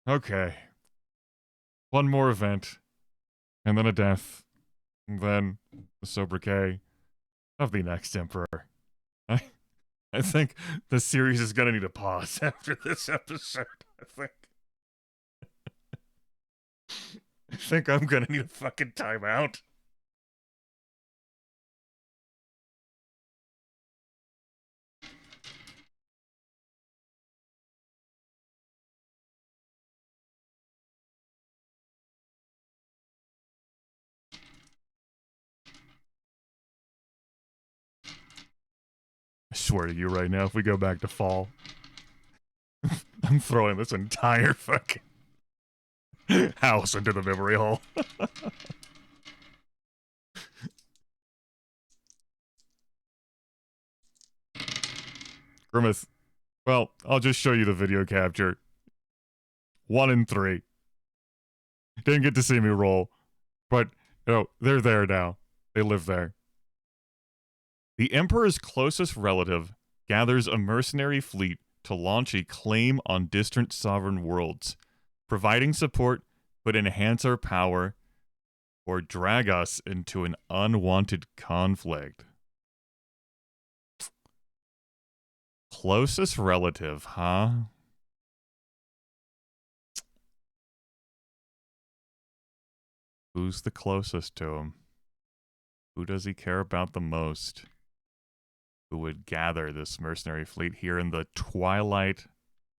Okay. One more event, and then a death, and then the sobriquet of the next Emperor. I think the series is gonna need a pause after this episode. I think I'm gonna need a fucking timeout. I swear to you right now, if we go back to fall, I'm throwing this entire fucking house into the memory hole. Grimith, well, I'll just show you the video capture. 1 in 3. Didn't get to see me roll, but, they're there now. They live there. The Emperor's closest relative gathers a mercenary fleet to launch a claim on distant sovereign worlds. Providing support could enhance our power or drag us into an unwanted conflict. Closest relative, huh? Who's the closest to him? Who does he care about the most? Who would gather this mercenary fleet here in the twilight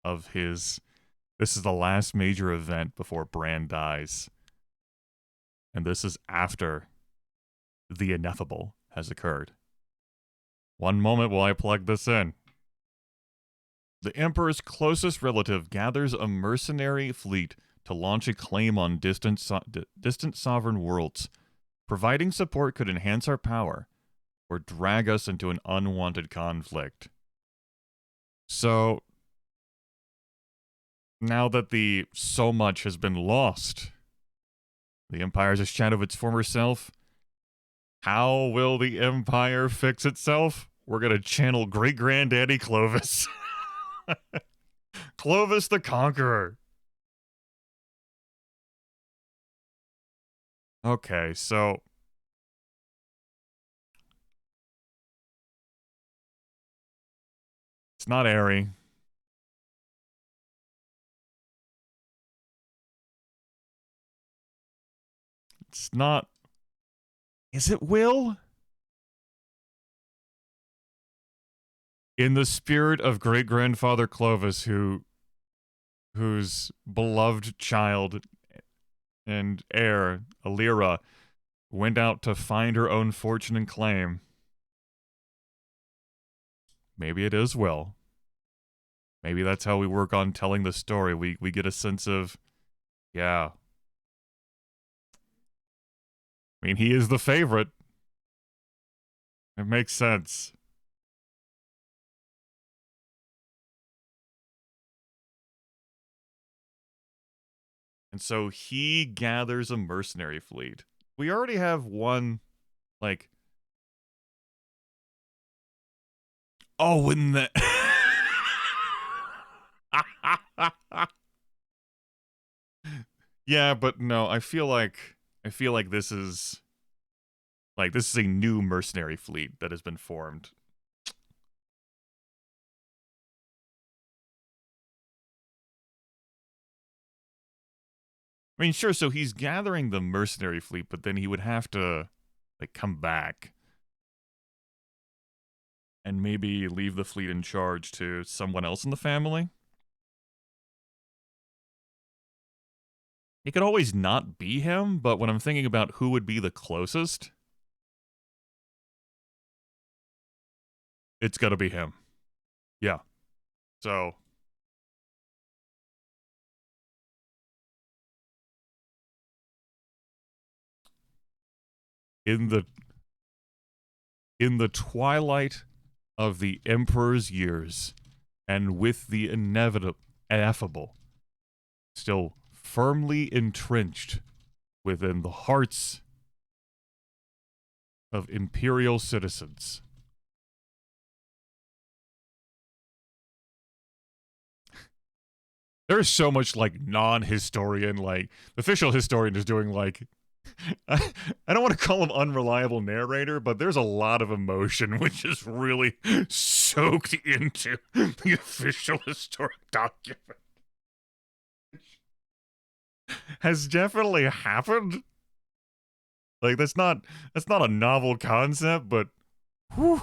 of his... This is the last major event before Bran dies. And this is after the ineffable has occurred. One moment while I plug this in. The Emperor's closest relative gathers a mercenary fleet to launch a claim on distant sovereign worlds. Providing support could enhance our power or drag us into an unwanted conflict. So, now that the so much has been lost, the Empire is a shadow of its former self. How will the Empire fix itself? We're gonna channel Great-Granddaddy Clovis. Clovis the Conqueror. Okay, so... It's not airy. It's not... Is it Will? In the spirit of great-grandfather Clovis, whose beloved child and heir, Alira, went out to find her own fortune and claim. Maybe it is Will. Maybe that's how we work on telling the story. We get a sense of, yeah. I mean, he is the favorite. It makes sense. And so he gathers a mercenary fleet. We already have one, like... Oh, wouldn't that... Yeah, but no, I feel like this is... Like, this is a new mercenary fleet that has been formed. I mean, sure, so he's gathering the mercenary fleet, but then he would have to, like, come back and maybe leave the fleet in charge to someone else in the family. It could always not be him, but when I'm thinking about who would be the closest, it's gotta be him. Yeah. So... In the twilight of the Emperor's years, and with the ineffable, still firmly entrenched within the hearts of Imperial citizens. There's so much, like, non-historian, like, the official historian is doing, like, I don't want to call him unreliable narrator, but there's a lot of emotion which is really soaked into the official historic document. Has definitely happened. Like, that's not a novel concept, but whew.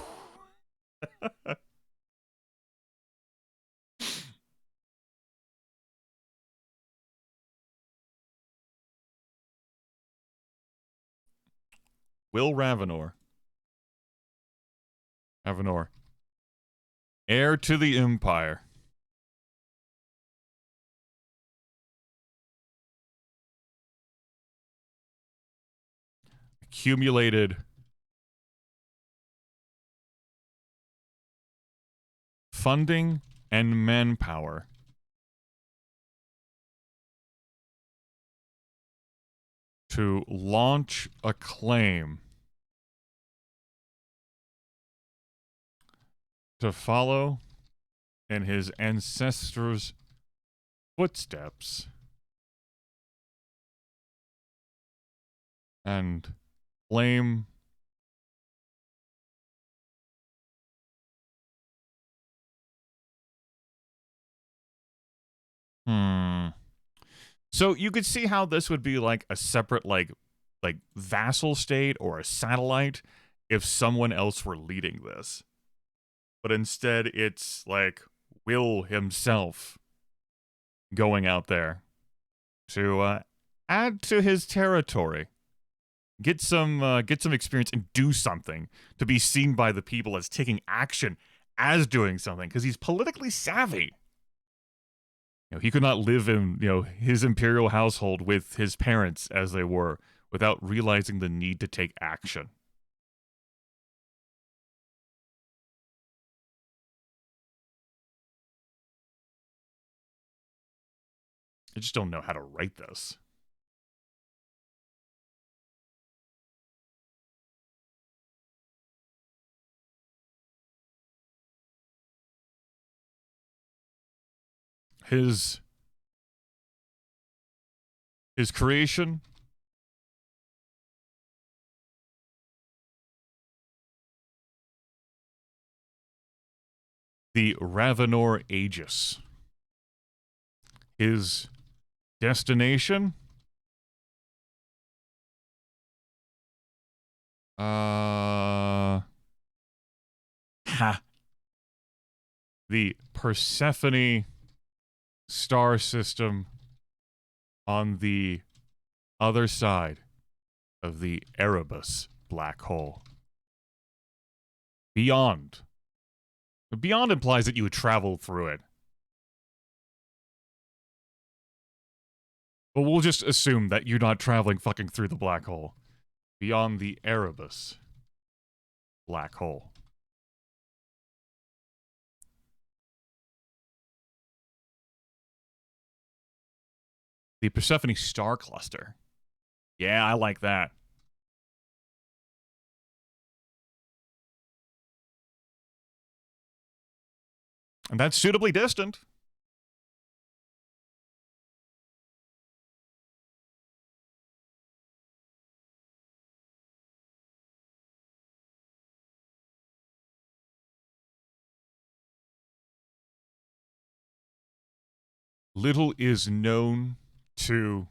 Will Ravenor. Heir to the Empire. Accumulated funding and manpower to launch a claim to follow in his ancestors' footsteps and claim So you could see how this would be like a separate like vassal state or a satellite if someone else were leading this. But instead it's like Will himself going out there to add to his territory. Get some experience and do something to be seen by the people as taking action, as doing something, because he's politically savvy. You know, he could not live in, his imperial household with his parents as they were without realizing the need to take action. I just don't know how to write this. His creation, the Ravenor Aegis. His destination, the Persephone star system on the other side of the Erebus black hole. Beyond. Beyond implies that you would travel through it. But we'll just assume that you're not traveling fucking through the black hole. Beyond the Erebus black hole. The Persephone star cluster. Yeah, I like that. And that's suitably distant. Little is known to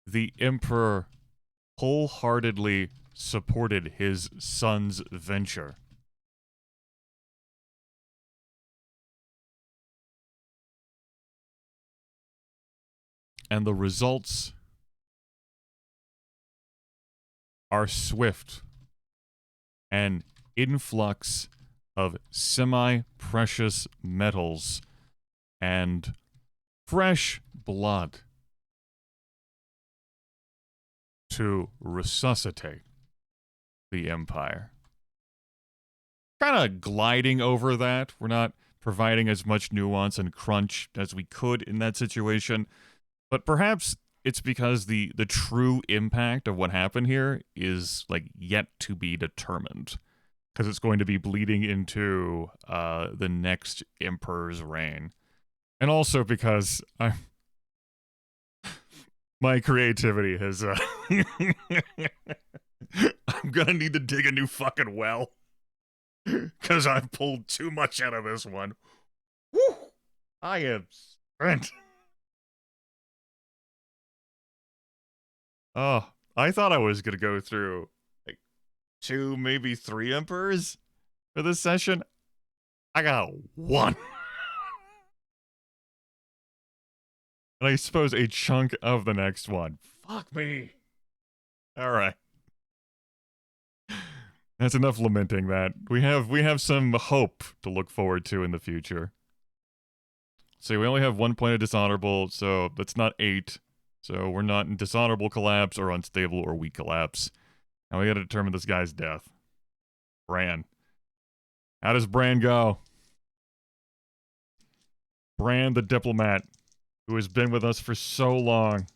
The Emperor wholeheartedly supported his son's venture. And the results are swift and influx of semi-precious metals and fresh blood to resuscitate the Empire. Kind of gliding over that. We're not providing as much nuance and crunch as we could in that situation. But perhaps it's because the true impact of what happened here is, like, yet to be determined. Because it's going to be bleeding into the next Emperor's reign. And also because my creativity has... I'm gonna need to dig a new fucking well. Because I've pulled too much out of this one. Woo! I am spent. Oh, I thought I was gonna go through, like, 2, maybe 3 emperors for this session. I got 1. And I suppose a chunk of the next one. Fuck me. Alright. That's enough lamenting that. We have some hope to look forward to in the future. So we only have 1 point of dishonorable, so that's not 8. So we're not in dishonorable collapse or unstable or weak collapse. Now we gotta determine this guy's death. Bran. How does Bran go? Bran the Diplomat, who has been with us for so long.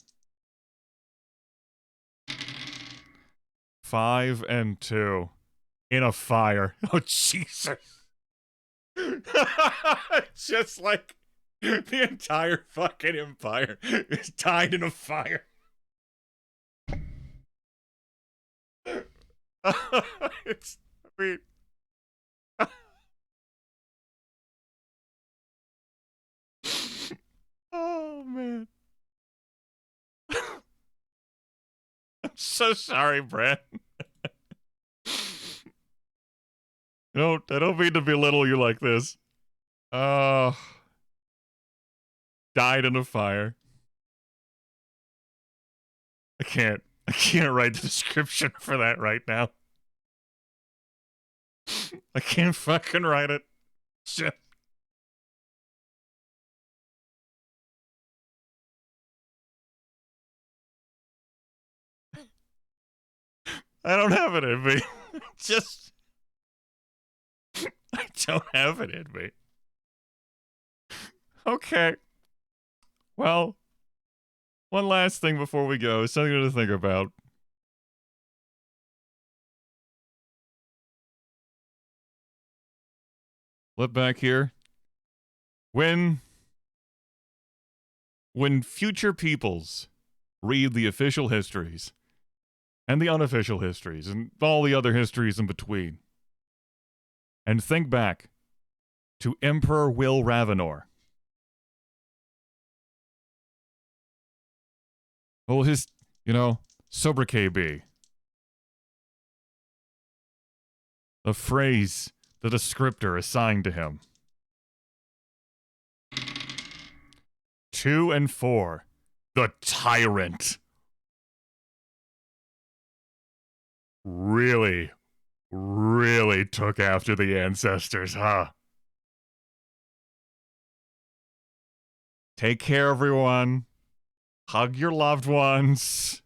5 and 2. In a fire. Oh, Jesus. Just like the entire fucking empire is died in a fire. It's, I mean... Oh, man. I'm so sorry, Brad. I don't mean to belittle you like this. Died in a fire. I can't write the description for that right now. I can't fucking write it. Shit. I don't have it in me. Just... I don't have it in me. Okay. Well, one last thing before we go. Something to think about. Flip back here. When future peoples read the official histories and the unofficial histories and all the other histories in between and think back to Emperor Will Ravenor, what will his, sobriquet be? The phrase, the descriptor assigned to him. 2 and 4. The Tyrant. Really, really took after the ancestors, huh? Take care, everyone. Hug your loved ones.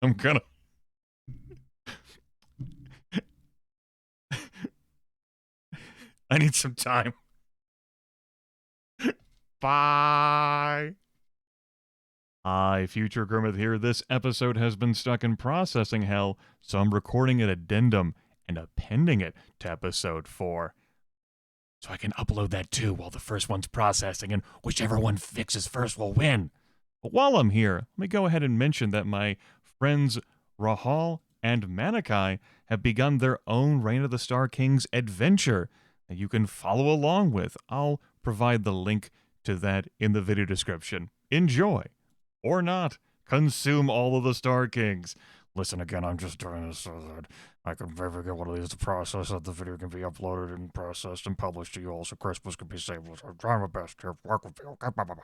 I'm gonna... I need some time. Bye. Hi, future Grimith here. This episode has been stuck in processing hell, so I'm recording an addendum and appending it to episode 4. So I can upload that too while the first one's processing, and whichever one fixes first will win. But while I'm here, let me go ahead and mention that my friends Rahal and Manikai have begun their own Reign of the Star Kings adventure that you can follow along with. I'll provide the link to that in the video description. Enjoy. Or not. Consume all of the Star Kings. Listen, again, I'm just doing this so that I can maybe get one of these to process, that the video can be uploaded and processed and published to you all so Christmas can be saved. I'm trying my best here. Work with me, okay? Bye-bye.